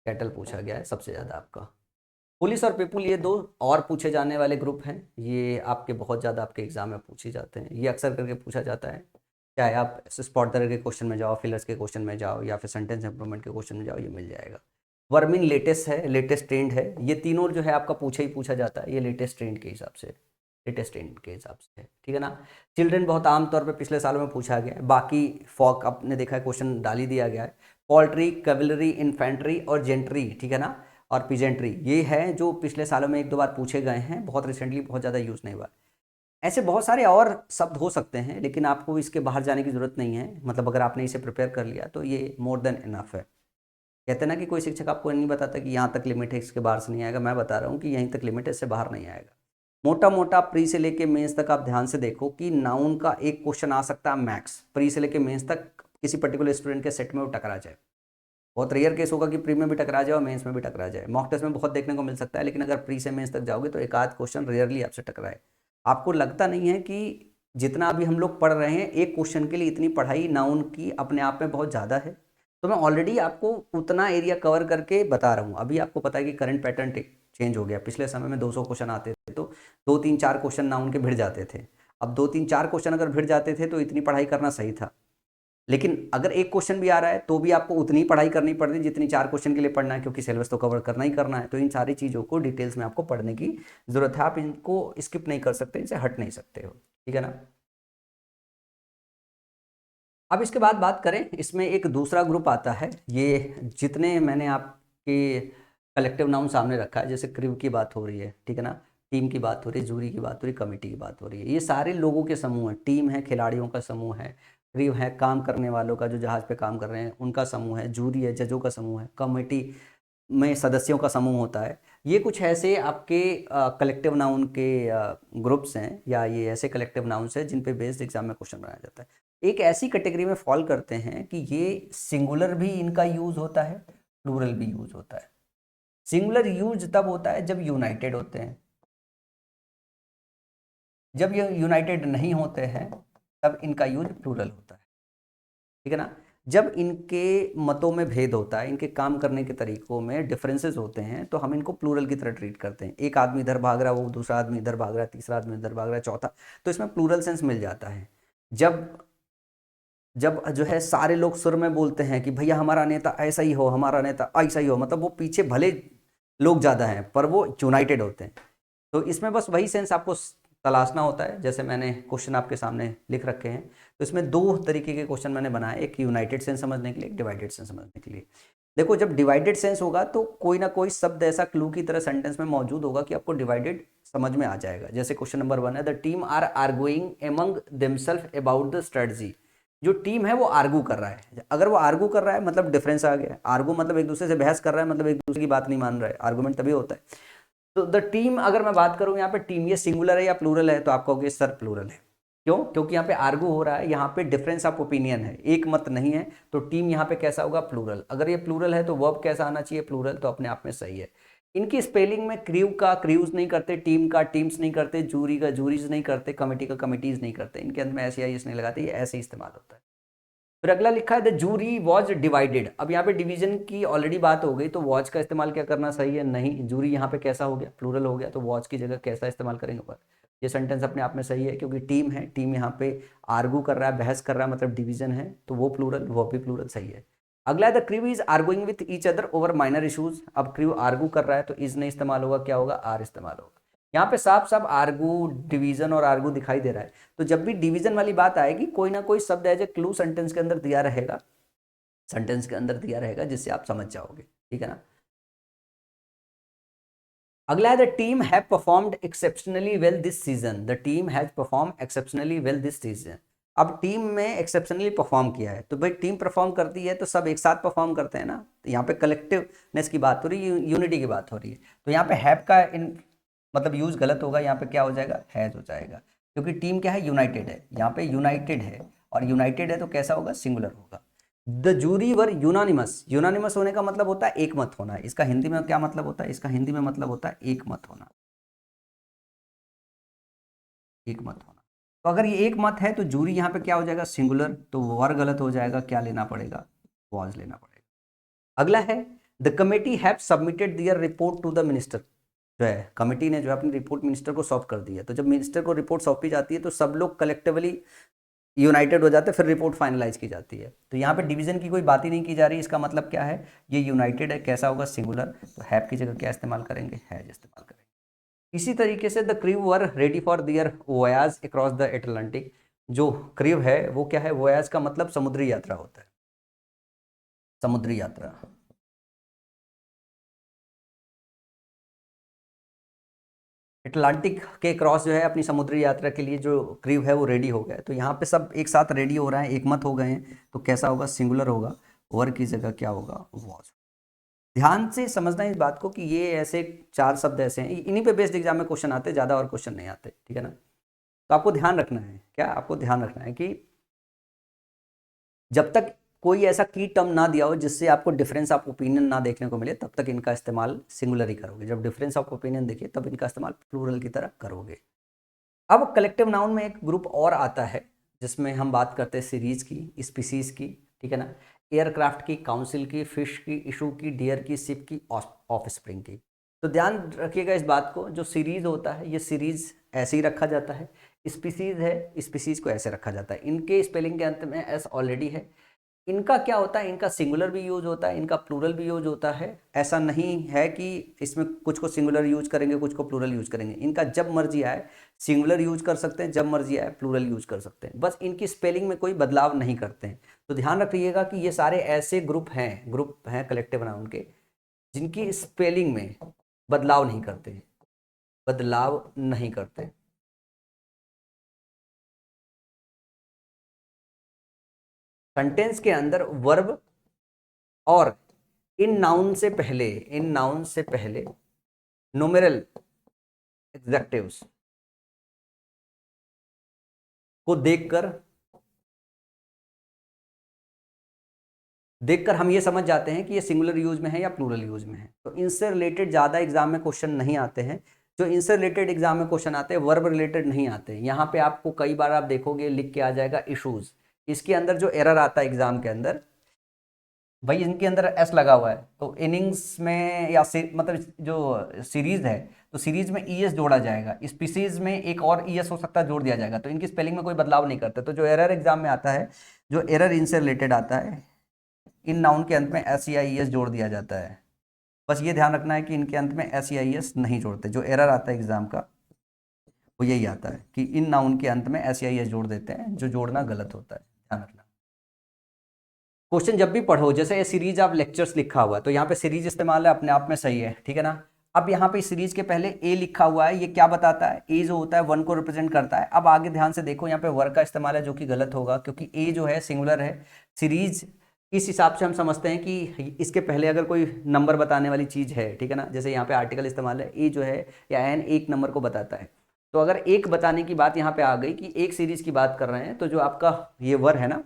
कैटल पूछा गया है सबसे ज्यादा आपका। पुलिस और पीपुल ये दो और पूछे जाने वाले ग्रुप हैं। ये आपके बहुत ज़्यादा आपके एग्जाम में पूछे जाते हैं, ये अक्सर करके पूछा जाता है। चाहे आप स्पॉट दर के क्वेश्चन में जाओ, फिलर्स के क्वेश्चन में जाओ, या फिर सेंटेंस इंप्रूवमेंट के क्वेश्चन में जाओ, ये मिल जाएगा। वर्मिन लेटेस्ट है, लेटेस्ट ट्रेंड है। ये तीनों जो है आपका पूछा ही पूछा जाता है, ये लेटेस्ट ट्रेंड के हिसाब से, लेटेस्ट ट्रेंड के हिसाब से है, ठीक है ना। चिल्ड्रन बहुत आमतौर पर पिछले सालों में पूछा गया है। बाकी फॉक आपने देखा है क्वेश्चन डाल ही दिया गया है। पोल्ट्री, कैवलरी, इन्फेंट्री और जेंट्री, ठीक है ना, और पिजेंट्री, ये है जो पिछले सालों में एक दो बार पूछे गए हैं, बहुत रिसेंटली बहुत ज़्यादा यूज़ नहीं हुआ। ऐसे बहुत सारे और शब्द हो सकते हैं, लेकिन आपको इसके बाहर जाने की ज़रूरत नहीं है। मतलब अगर आपने इसे प्रिपेयर कर लिया तो ये मोर देन इनफ है। कहते हैं ना कि कोई शिक्षक आपको नहीं बताता कि यहाँ तक लिमिट है, इसके बाहर से नहीं आएगा। मैं बता रहा हूँ कि यहीं तक लिमिट है, इससे बाहर नहीं आएगा। मोटा मोटा प्री से लेके मेंस तक आप ध्यान से देखो कि नाउन का एक क्वेश्चन आ सकता है मैक्स, प्री से लेके मेंस तक किसी पर्टिकुलर स्टूडेंट के सेट में वो टकरा जाए। बहुत रेयर केस होगा कि प्री में भी टकरा जाए और मेंस में भी टकरा जाए। मॉक टेस्ट में बहुत देखने को मिल सकता है, लेकिन अगर प्री से मेंस तक जाओगे तो एक आध क्वेश्चन रेयरली आपसे टकराए। आपको लगता नहीं है कि जितना अभी हम लोग पढ़ रहे हैं एक क्वेश्चन के लिए इतनी पढ़ाई नाउन की अपने आप में बहुत ज़्यादा है। तो मैं ऑलरेडी आपको उतना एरिया कवर करके बता रहा हूँ। अभी आपको पता है कि करंट पैटर्न चेंज हो गया। पिछले समय में 200 क्वेश्चन आते थे तो 2-3-4 क्वेश्चन नाउन के भिड़ जाते थे। अब 2-3-4 क्वेश्चन अगर भिड़ जाते थे तो इतनी पढ़ाई करना सही था। लेकिन अगर एक क्वेश्चन भी आ रहा है तो भी आपको उतनी पढ़ाई करनी पड़ रही है जितनी 4 क्वेश्चन के लिए पढ़ना है, क्योंकि सिलेबस तो कवर करना ही करना है। तो इन सारी चीज़ों को डिटेल्स में आपको पढ़ने की जरूरत है। आप इनको स्किप नहीं कर सकते, इनसे हट नहीं सकते हो, ठीक है ना। अब इसके बाद बात करें, इसमें एक दूसरा ग्रुप आता है। ये जितने मैंने आपके कलेक्टिव नाउन सामने रखा है, जैसे क्रिव की बात हो रही है, ठीक है ना, टीम की बात हो रही है, जूरी की बात हो रही है, कमेटी की बात हो रही है। ये सारे लोगों के समूह हैं। टीम है, खिलाड़ियों का समूह है, क्रू है, काम करने वालों का जो जहाज पे काम कर रहे हैं उनका समूह है, जूरी है, जजों का समूह है, कमेटी में सदस्यों का समूह होता है। ये कुछ ऐसे आपके कलेक्टिव नाउन के ग्रुप्स हैं, या ये ऐसे कलेक्टिव नाउन्स हैं जिन पे बेस्ड एग्जाम में क्वेश्चन बनाया जाता है। एक ऐसी कैटेगरी में फॉल करते हैं कि ये सिंगुलर भी इनका यूज होता है, प्लूरल भी यूज होता है। सिंगुलर यूज तब होता है जब यूनाइटेड होते हैं, जब ये यूनाइटेड नहीं होते हैं तब इनका यूज प्लूरल होता है, ठीक है ना। जब इनके मतों में भेद होता है, इनके काम करने के तरीकों में डिफरेंसेस होते हैं, तो हम इनको प्लूरल की तरह ट्रीट करते हैं। एक आदमी इधर भाग रहा है, वो दूसरा आदमी इधर भाग रहा है, तीसरा आदमी इधर भाग रहा है, चौथा, तो इसमें प्लूरल सेंस मिल जाता है। जब जब जो है सारे लोग सुर में बोलते हैं कि भैया हमारा नेता ऐसा ही हो, हमारा नेता ऐसा ही हो, मतलब वो पीछे भले लोग ज़्यादा हैं पर वो यूनाइटेड होते हैं। तो इसमें बस वही सेंस आपको तलाशना होता है, जैसे मैंने क्वेश्चन आपके सामने लिख रखे हैं। तो इसमें दो तरीके के क्वेश्चन मैंने बनाए, एक यूनाइटेड सेंस समझने के लिए, एक डिवाइडेड सेंस समझने के लिए। देखो, जब डिवाइडेड सेंस होगा तो कोई ना कोई शब्द ऐसा क्लू की तरह सेंटेंस में मौजूद होगा कि आपको डिवाइडेड समझ में आ जाएगा। जैसे क्वेश्चन नंबर 1 है, the team are arguing among themselves about the strategy. जो टीम है वो आर्गू कर रहा है। अगर वो आर्गू कर रहा है मतलब डिफरेंस आ गया। आर्गू मतलब एक दूसरे से बहस कर रहा है, मतलब एक दूसरे की बात नहीं मान रहा है। आर्गूमेंट तभी होता है। तो द टीम, अगर मैं बात करूं यहाँ पे टीम ये सिंगुलर है या प्लूरल है, तो आप कहोगे सर प्लूरल है। क्यों? क्योंकि यहाँ पे आर्गू हो रहा है, यहाँ पे डिफरेंस ऑफ ओपिनियन है, एक मत नहीं है। तो टीम यहाँ पे कैसा होगा? प्लूरल। अगर ये प्लूरल है तो वर्ब कैसा आना चाहिए? प्लूरल। तो अपने आप में सही है। इनकी स्पेलिंग में क्रू का क्रूज नहीं करते, टीम का टीम्स नहीं करते, जूरी का जूरीज नहीं करते, कमेटी का कमिटीज नहीं करते। इनके अंदर में ऐसे आई नहीं लगाते, ये ऐसे ही इस्तेमाल होता है। फिर अगला लिखा है द जूरी वॉज डिवाइडेड। अब यहाँ पे डिवीजन की ऑलरेडी बात हो गई, तो वॉच का इस्तेमाल क्या करना सही है? नहीं। जूरी यहाँ पे कैसा हो गया? प्लूरल हो गया। तो वॉच की जगह कैसा इस्तेमाल करेंगे पर? ये सेंटेंस अपने आप में सही है, क्योंकि टीम है, टीम यहाँ पे आर्गू कर रहा है, बहस कर रहा है, मतलब डिवीजन है, तो वो प्लूरल, वो भी प्लूरल, सही है। अगला है the crew is arguing with each other over minor issues. अब क्रू आर्गू कर रहा है तो इज नहीं इस्तेमाल होगा, क्या होगा? आर इस्तेमाल होगा। यहाँ पे साफ साफ आर्गू, डिवीजन और आर्गू दिखाई दे रहा है। तो जब भी डिवीजन वाली बात आएगी, कोई ना कोई शब्द एज ए क्लू सेंटेंस के अंदर दिया रहेगा, सेंटेंस के अंदर दिया रहेगा, जिससे आप समझ जाओगे, ठीक है ना। अगला है the team have performed exceptionally well this season. The team has perform exceptionally well this season. अब टीम में एक्सेप्शनली परफॉर्म किया है, तो भाई टीम परफॉर्म करती है तो सब एक साथ परफॉर्म करते हैं ना। तो यहाँ पे कलेक्टिवनेस की बात हो रही है, यूनिटी की बात हो रही है। तो यहाँ पे हैव का इन मतलब यूज गलत होगा, यहाँ पे क्या हो जाएगा? हैज हो जाएगा, क्योंकि टीम क्या है? यूनाइटेड है। यहाँ पे यूनाइटेड है, और यूनाइटेड है तो कैसा होगा? सिंगुलर होगा। The jury were unanimous. Unanimous होने का मतलब होता है एक मत होना। इसका हिंदी में क्या मतलब होता है? इसका हिंदी में मतलब होता है एक मत होना, एक मत होना। तो अगर ये एक मत है तो जूरी यहाँ पे क्या हो जाएगा? सिंगुलर। तो वर गलत हो जाएगा, क्या लेना पड़ेगा? वॉज लेना पड़ेगा। अगला है the committee have submitted their report to the minister. जो है कमेटी ने जो है अपनी रिपोर्ट मिनिस्टर को सौंप कर दी है। तो जब मिनिस्टर को रिपोर्ट सौंपी जाती है तो सब लोग कलेक्टिवली यूनाइटेड हो जाते हैं, फिर रिपोर्ट फाइनलाइज की जाती है। तो यहाँ पे डिवीजन की कोई बात ही नहीं की जा रही। इसका मतलब क्या है? ये यूनाइटेड है, कैसा होगा? सिंगुलर। तो हैव की जगह क्या इस्तेमाल करेंगे? हैज इस्तेमाल करेंगे। इसी तरीके से the crew were ready for their voyage across the Atlantic. जो क्रू है वो क्या है? वोयाज का मतलब समुद्री यात्रा होता है, समुद्री यात्रा। अटलांटिक के क्रॉस जो है अपनी समुद्री यात्रा के लिए जो क्रू है वो रेडी हो गया है। तो यहाँ पे सब एक साथ रेडी हो रहे हैं, एक मत हो गए हैं, तो कैसा होगा? सिंगुलर होगा। वर की जगह क्या होगा? वॉज। ध्यान से समझना इस बात को कि ये ऐसे चार शब्द ऐसे हैं, इन्हीं पे बेस्ड एग्जाम में क्वेश्चन आते हैं, ज़्यादा और क्वेश्चन नहीं आते, ठीक है ना। तो आपको ध्यान रखना है, क्या आपको ध्यान रखना है कि जब तक कोई ऐसा की टर्म ना दिया हो जिससे आपको डिफरेंस ऑफ ओपिनियन ना देखने को मिले, तब तक इनका इस्तेमाल सिंगुलर ही करोगे। जब डिफरेंस ऑफ ओपिनियन देखिए तब इनका इस्तेमाल प्लूरल की तरह करोगे। अब कलेक्टिव नाउन में एक ग्रुप और आता है जिसमें हम बात करते हैं सीरीज की, स्पीसीज की, ठीक है ना, एयरक्राफ्ट की, काउंसिल की, फिश की, इशू की, डियर की, शिप की, ऑफ स्प्रिंग की। तो ध्यान रखिएगा इस बात को, जो सीरीज होता है ये सीरीज ऐसे ही रखा जाता है, स्पीसीज है स्पीसीज को ऐसे रखा जाता है। इनके स्पेलिंग के अंत में एस ऑलरेडी है। इनका क्या होता है? इनका सिंगुलर भी यूज होता है, इनका प्लूरल भी यूज होता है। ऐसा नहीं है कि इसमें कुछ को सिंगुलर यूज करेंगे, कुछ को प्लूरल यूज करेंगे। इनका जब मर्जी आए सिंगुलर यूज कर सकते हैं, जब मर्जी आए प्लूरल यूज कर सकते हैं। बस इनकी स्पेलिंग में कोई बदलाव नहीं करते हैं। तो ध्यान रखिएगा कि ये सारे ऐसे ग्रुप हैं कलेक्टिव नाउन के, जिनकी स्पेलिंग में बदलाव नहीं करते हैं, बदलाव नहीं करते। सेंटेंस के अंदर वर्ब और इन नाउन से पहले न्यूमेरल एडजेक्टिव्स को देखकर हम ये समझ जाते हैं कि ये सिंगुलर यूज में है या प्लूरल यूज में है। तो इनसे रिलेटेड ज़्यादा एग्जाम में क्वेश्चन नहीं आते हैं। जो इनसे रिलेटेड एग्जाम में क्वेश्चन आते हैं वर्ब रिलेटेड नहीं आते। यहाँ पे आपको कई बार आप देखोगे लिख के आ जाएगा इशूज। इसके अंदर जो एरर आता है एग्जाम के अंदर, भाई इनके अंदर एस लगा हुआ है, तो इनिंग्स में या मतलब जो सीरीज है तो सीरीज में ईएस जोड़ा जाएगा, स्पीसीज में एक और ईएस हो सकता है जोड़ दिया जाएगा, तो इनकी स्पेलिंग में कोई बदलाव नहीं करते। तो जो एरर एग्जाम में आता है, जो एरर इनसे रिलेटेड आता है, इन नाउन के अंत में एस या ई एस जोड़ दिया जाता है। बस ये ध्यान रखना है कि इनके अंत में एस या ई एस नहीं जोड़ते। जो एरर आता है एग्जाम का वो यही आता है कि इन नाउन के अंत में एस या ई एस जोड़ देते हैं, जो जोड़ना गलत होता है, ध्यान रखना। क्वेश्चन जब भी पढ़ो, जैसे ये सीरीज ऑफ लेक्चर्स लिखा हुआ है तो यहाँ पे सीरीज इस्तेमाल है, अपने आप में सही है, ठीक है ना। अब यहाँ पे सीरीज के पहले ए लिखा हुआ है, ये क्या बताता है, ए जो होता है वन को रिप्रेजेंट करता है। अब आगे ध्यान से देखो, यहाँ पे वर्ग का इस्तेमाल है जो कि गलत होगा, क्योंकि ए जो है सिंगुलर है। सीरीज इस हिसाब से हम समझते हैं कि इसके पहले अगर कोई नंबर बताने वाली चीज है, ठीक है ना, जैसे यहाँ पे आर्टिकल इस्तेमाल है, ए जो है या एन एक नंबर को बताता है। तो अगर एक बताने की बात यहाँ पे आ गई कि एक सीरीज की बात कर रहे हैं, तो जो आपका ये वर है ना,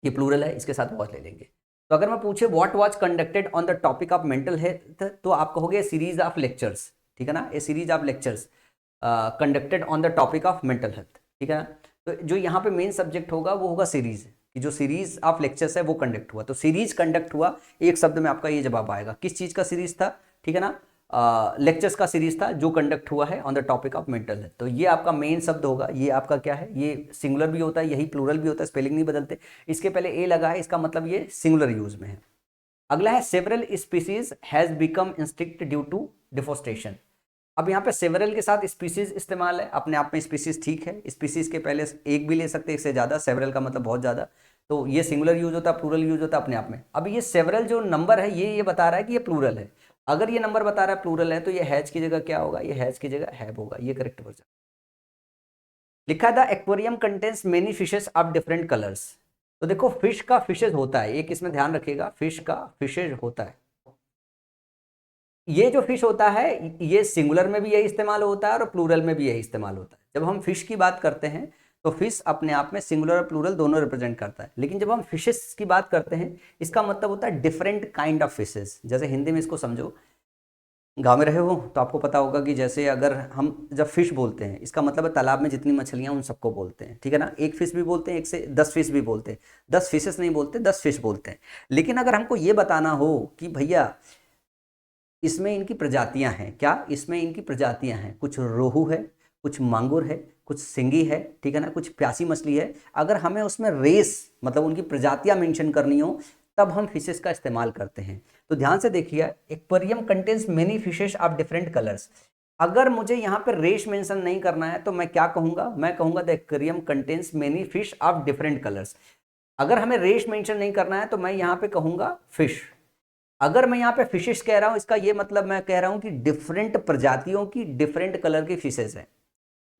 ये प्लूरल है, इसके साथ वॉच ले लेंगे। तो अगर मैं पूछे what was conducted on the topic of mental health, तो आप कहोगे सीरीज ऑफ लेक्चर्स, ठीक है ना, a series of lectures conducted on the topic of mental health, ठीक है ना। तो जो यहाँ पे मेन सब्जेक्ट होगा वो होगा सीरीज, कि जो सीरीज ऑफ लेक्चर्स है वो कंडक्ट हुआ। तो सीरीज कंडक्ट हुआ, एक शब्द में आपका ये जवाब आएगा। किस चीज का सीरीज था, ठीक है ना, लेक्चर्स का सीरीज था जो कंडक्ट हुआ है on the topic of mental health. तो ये आपका मेन शब्द होगा। ये आपका क्या है, ये सिंगुलर भी होता है, यही प्लूरल भी होता है, स्पेलिंग नहीं बदलते। इसके पहले ए लगा है, इसका मतलब ये सिंगुलर यूज में है। अगला है several species has become extinct due to deforestation. अब यहाँ पे सेवरल के साथ स्पीसीज इस्तेमाल है, अपने आप में स्पीसीज ठीक है। स्पीसीज के पहले एक भी ले सकते हैं, इससे ज्यादा, सेवरल का मतलब बहुत ज्यादा। तो ये सिंगुलर यूज होता है, प्लूरल यूज होता है अपने आप में। अब ये सेवरल जो नंबर है ये बता रहा है कि ये प्लूरल है। अगर ये नंबर बता रहा है प्लूरल है, तो ये हैज की जगह क्या होगा, ये हैज की जगह हैव होगा, ये करेक्ट वर्जन। लिखा the aquarium contains many fishes of different colours. तो देखो फिश का फिशेज होता है, एक इसमें ध्यान रखिएगा, फिश का फिशेज होता है। ये जो फिश होता है ये सिंगुलर में भी यही इस्तेमाल होता है और प्लूरल में भी यही इस्तेमाल होता है। जब हम फिश की बात करते हैं तो फिश अपने आप में सिंगुलर और प्लूरल दोनों रिप्रेजेंट करता है। लेकिन जब हम फिशेस की बात करते हैं, इसका मतलब होता है डिफरेंट काइंड ऑफ फिशेस। जैसे हिंदी में इसको समझो, गांव में रहे हो तो आपको पता होगा कि जैसे अगर हम जब फिश बोलते हैं, इसका मतलब है तालाब में जितनी मछलियां उन सबको बोलते हैं, ठीक है ना। एक फिश भी बोलते हैं, एक से 10 फिश भी बोलते हैं, 10 फिशेस नहीं बोलते, 10 फिश बोलते हैं। लेकिन अगर हमको ये बताना हो कि भैया इसमें इनकी प्रजातियां हैं, क्या इसमें इनकी प्रजातियां हैं, कुछ रोहू है, कुछ मांगुर है, कुछ सिंगी है, ठीक है ना, कुछ प्यासी मछली है, अगर हमें उसमें रेस मतलब उनकी प्रजातियां मेंशन करनी हो, तब हम फिशेस का इस्तेमाल करते हैं। तो ध्यान से देखिए, aquarium contains many fishes of different colours. अगर मुझे यहाँ पे रेस मेंशन नहीं करना है तो मैं क्या कहूंगा, मैं कहूंगा the aquarium contains many fish of different colours. अगर हमें रेस मेंशन नहीं करना है तो मैं यहाँ पे कहूंगा फिश। अगर मैं यहाँ पे फिशेस कह रहा हूं, इसका ये मतलब मैं कह रहा हूं कि डिफरेंट प्रजातियों की डिफरेंट कलर की फिशेस हैं।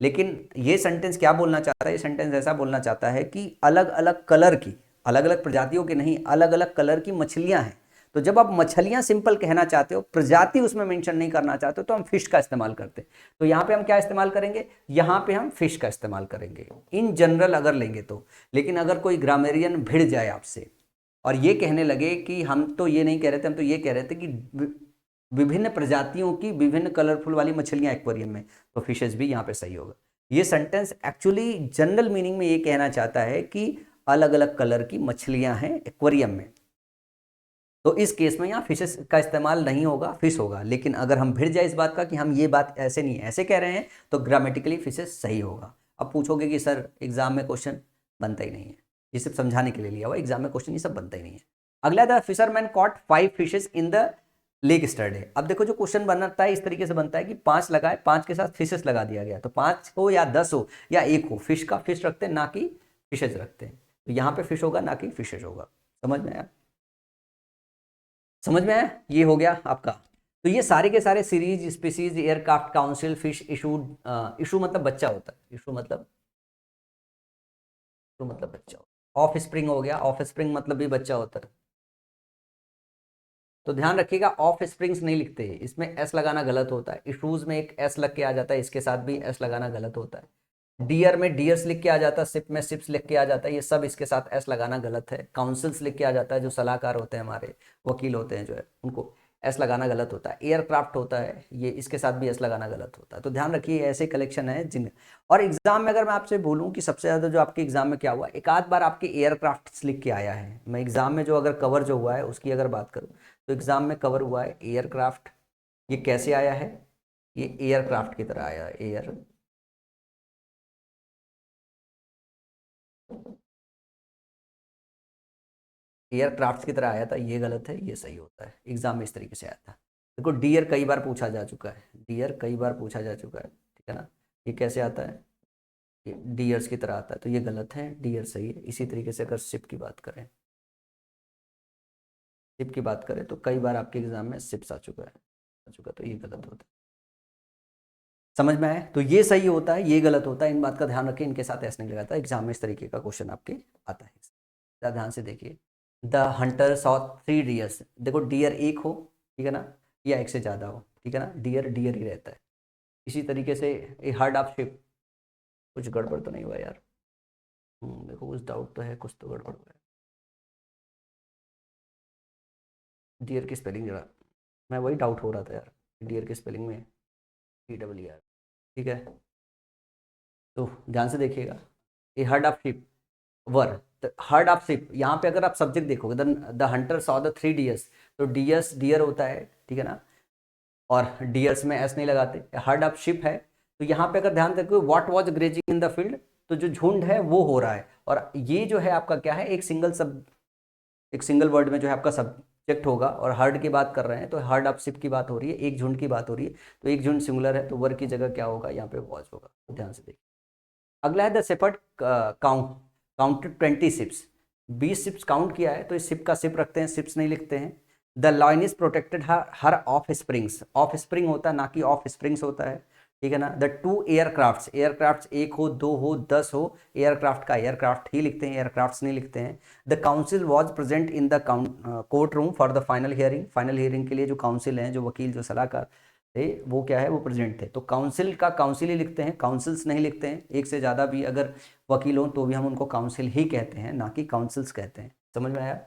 लेकिन ये सेंटेंस क्या बोलना चाहता है, ये सेंटेंस ऐसा बोलना चाहता है कि अलग अलग कलर की, अलग अलग प्रजातियों की नहीं, अलग अलग कलर की मछलियां हैं। तो जब आप मछलियां सिंपल कहना चाहते हो, प्रजाति उसमें मेंशन नहीं करना चाहते हो, तो हम फिश का इस्तेमाल करते हैं। तो यहाँ पे हम क्या इस्तेमाल करेंगे, यहाँ पे हम फिश का इस्तेमाल करेंगे इन जनरल अगर लेंगे तो। लेकिन अगर कोई ग्रामेरियन भिड़ जाए आपसे और ये कहने लगे कि हम तो ये नहीं कह रहे थे, हम तो ये कह रहे थे कि विभिन्न प्रजातियों की विभिन्न कलरफुल वाली मछलियां एक्वेरियम में, तो फिशेस भी यहाँ पे सही होगा। ये सेंटेंस एक्चुअली जनरल मीनिंग में ये कहना चाहता है कि अलग अलग कलर की मछलियां हैं एक्वेरियम में। तो इस केस में यहाँ फिशेस का इस्तेमाल नहीं होगा, फिश होगा। लेकिन अगर हम भिड़ जाए इस बात का कि हम ये बात ऐसे नहीं ऐसे कह रहे हैं, तो ग्रामेटिकली फिशेस सही होगा। अब पूछोगे कि सर एग्जाम में क्वेश्चन बनता ही नहीं है, ये सिर्फ समझाने के लिए लिया हुआ, एग्जाम में क्वेश्चन ये सब बनता ही नहीं है। अगला, the fisherman caught 5 fishes in the lake yesterday. अब देखो जो क्वेश्चन बनता है इस तरीके से बनता है कि 5 लगाए, 5 के साथ फिशेस लगा दिया गया। तो 5 हो या 10 हो या 1 हो, फिश का फिश रखते हैं ना कि फिशेस रखते हैं। तो यहाँ पे फिश होगा ना कि फिशेस होगा। समझ में आया, समझ में आया, ये हो गया आपका। तो ये सारे के सारे series, species, aircraft, council, fish, issued, issue मतलब बच्चा होता है, इशू मतलब बच्चा होता है। ऑफ स्प्रिंग हो गया, ऑफ स्प्रिंग मतलब भी बच्चा होता है। तो ध्यान रखिएगा, ऑफ स्प्रिंग्स नहीं लिखते हैं, इसमें एस लगाना गलत होता है। इशूज में एक एस लग के आ जाता है, इसके साथ भी एस लगाना गलत होता है। डियर में डियर्स लिख के आ जाता है, सिप में सिप्स लिख के आ जाता है, ये सब इसके साथ एस लगाना गलत है। काउंसिल्स लिख के आ जाता है, जो सलाहकार होते हैं हमारे, वकील होते हैं जो है, उनको एस लगाना गलत होता है। एयरक्राफ्ट होता है, ये इसके साथ भी एस लगाना गलत होता है। तो ध्यान रखिए, ऐसे कलेक्शन है जिन। और एग्जाम में अगर मैं आपसे बोलूं कि सबसे ज्यादा जो आपके एग्जाम में क्या हुआ, एक आध बार आपके एयरक्राफ्ट लिख के आया है। मैं एग्जाम में जो अगर कवर जो हुआ है उसकी अगर बात करूं, तो एग्जाम में कवर हुआ है एयरक्राफ्ट। ये कैसे आया है, ये एयरक्राफ्ट की तरह आया है, एयरक्राफ्ट की तरह आया था, ये गलत है, ये सही होता है। एग्जाम में इस तरीके से आया था। देखो डियर कई बार पूछा जा चुका है, डियर कई बार पूछा जा चुका है, ठीक है ना। ये कैसे आता है, ये डियर्स की तरह आता है, तो ये गलत है, डियर सही है। इसी तरीके से अगर शिप की बात करें, शिप की बात करें तो कई बार आपके एग्जाम में शिप्स आ चुका, तो ये गलत होता है। समझ में आया, तो ये सही होता है, ये गलत होता है। इन बात का ध्यान रखें, इनके साथ ऐसे नहीं लगाता। एग्जाम में इस तरीके का क्वेश्चन आपके आता है। ज़रा ध्यान से देखिए, द हंटर सॉ 3 डियर्स। देखो डियर एक हो, ठीक है ना, या एक से ज़्यादा हो, ठीक है ना, डियर डियर ही रहता है। इसी तरीके से ए हर्ड ऑफ शिप, कुछ गड़बड़ तो नहीं हुआ यार। देखो कुछ डाउट तो है, कुछ तो गड़बड़ हुआ है। डियर की स्पेलिंग जरा, मैं वही डाउट हो रहा था यार, डियर की स्पेलिंग में DER, ठीक है। तो ध्यान से देखिएगा, a herd of sheep were, herd of sheep, यहाँ पे अगर आप सब्जेक्ट देखोगे, the hunter saw the 3 deers, तो डियर्स डियर होता है, ठीक है ना, और डियर्स में एस नहीं लगाते। हर्ड ऑफ शिप है, तो यहाँ पे अगर ध्यान देखो, what was grazing in the field, तो जो झुंड है वो हो रहा है। और ये जो है आपका क्या है, एक सिंगल वर्ड में जो है आपका सब्जेक्ट होगा, और हर्ड की बात कर रहे हैं तो हर्ड ऑफ शिप की बात हो रही है, एक झुंड की बात हो रही है। तो एक झुंड सिंगुलर है, तो वर की जगह क्या होगा, यहाँ पे वॉज होगा। तो ध्यान से देखिए। अगला है the shepherd counted 20 ships. 20 ships count किया है, तो इस शिप का शिप रखते हैं, शिप्स नहीं लिखते हैं। The line is protected her of springs, of spring होता है ना कि ऑफ स्प्रिंग्स होता है, ठीक है ना। द 2 एयरक्राफ्ट, एयरक्राफ्ट एक हो, दो हो, 10 हो, एयरक्राफ्ट का एयरक्राफ्ट ही लिखते हैं, एयरक्राफ्ट नहीं लिखते हैं। The council was present in the court room for the final hearing, final hearing के लिए जो काउंसिल हैं, जो वकील, जो सलाहकार थे, वो क्या है, वो प्रेजेंट थे। तो काउंसिल का काउंसिल ही लिखते हैं, काउंसिल्स नहीं लिखते हैं। एक से ज़्यादा भी अगर वकील हो तो भी हम उनको काउंसिल ही कहते हैं, ना कि काउंसिल्स कहते हैं। समझ में आया,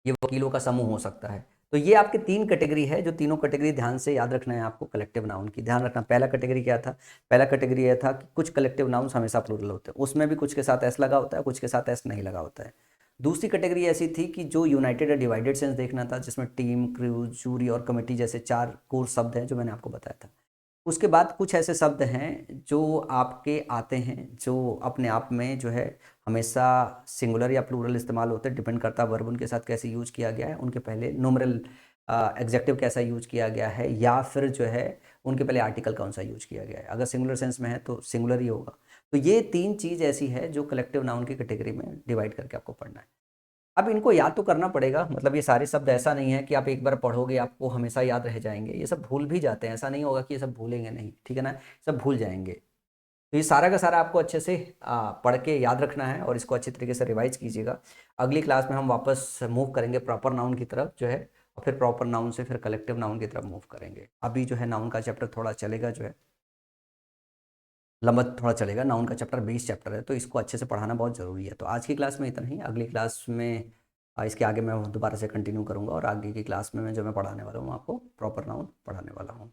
ये वकीलों का समूह हो सकता है। तो ये आपके 3 कैटेगरी है, जो तीनों कैटेगरी ध्यान से याद रखना है आपको कलेक्टिव नाउन की। ध्यान रखना, पहला कैटेगरी क्या था, पहला कैटेगरी यह था कि कुछ कलेक्टिव नाउन्स हमेशा प्लूरल होते हैं, उसमें भी कुछ के साथ एस लगा होता है, कुछ के साथ एस नहीं लगा होता है। दूसरी कैटेगरी ऐसी थी कि जो यूनाइटेड और डिवाइडेड सेंस देखना था, जिसमें टीम, क्रू, जूरी और कमेटी जैसे 4 कोर शब्द हैं, जो मैंने आपको बताया था। उसके बाद कुछ ऐसे शब्द हैं जो आपके आते हैं, जो अपने आप में जो है हमेशा सिंगुलर या प्लूरल इस्तेमाल होते हैं, डिपेंड करता है वर्ब उनके साथ कैसे यूज किया गया है, उनके पहले न्यूमरल एग्जेक्टिव कैसा यूज किया गया है, या फिर जो है उनके पहले आर्टिकल कौन सा यूज किया गया है। अगर सिंगुलर सेंस में है तो सिंगुलर ही होगा। तो ये 3 चीज़ ऐसी है जो कलेक्टिव नाउन की कैटेगरी में डिवाइड करके आपको पढ़ना है। अब इनको याद तो करना पड़ेगा, मतलब ये सारे शब्द ऐसा नहीं है कि आप एक बार पढ़ोगे आपको हमेशा याद रह जाएंगे, ये सब भूल भी जाते हैं, ऐसा नहीं होगा कि ये सब भूलेंगे नहीं, ठीक है ना, सब भूल जाएंगे। तो ये सारा का सारा आपको अच्छे से पढ़ के याद रखना है, और इसको अच्छी तरीके से रिवाइज कीजिएगा। अगली क्लास में हम वापस मूव करेंगे प्रॉपर नाउन की तरफ जो है, और फिर प्रॉपर नाउन से फिर कलेक्टिव नाउन की तरफ मूव करेंगे। अभी जो है नाउन का चैप्टर थोड़ा चलेगा, जो है लंबा थोड़ा चलेगा। नाउन का चैप्टर 20 चैप्टर है, तो इसको अच्छे से पढ़ाना बहुत ज़रूरी है। तो आज की क्लास में इतना ही, अगली क्लास में इसके आगे मैं दोबारा से कंटिन्यू करूँगा, और आगे की क्लास में जो मैं पढ़ाने वाला हूँ आपको प्रॉपर नाउन पढ़ाने वाला हूँ।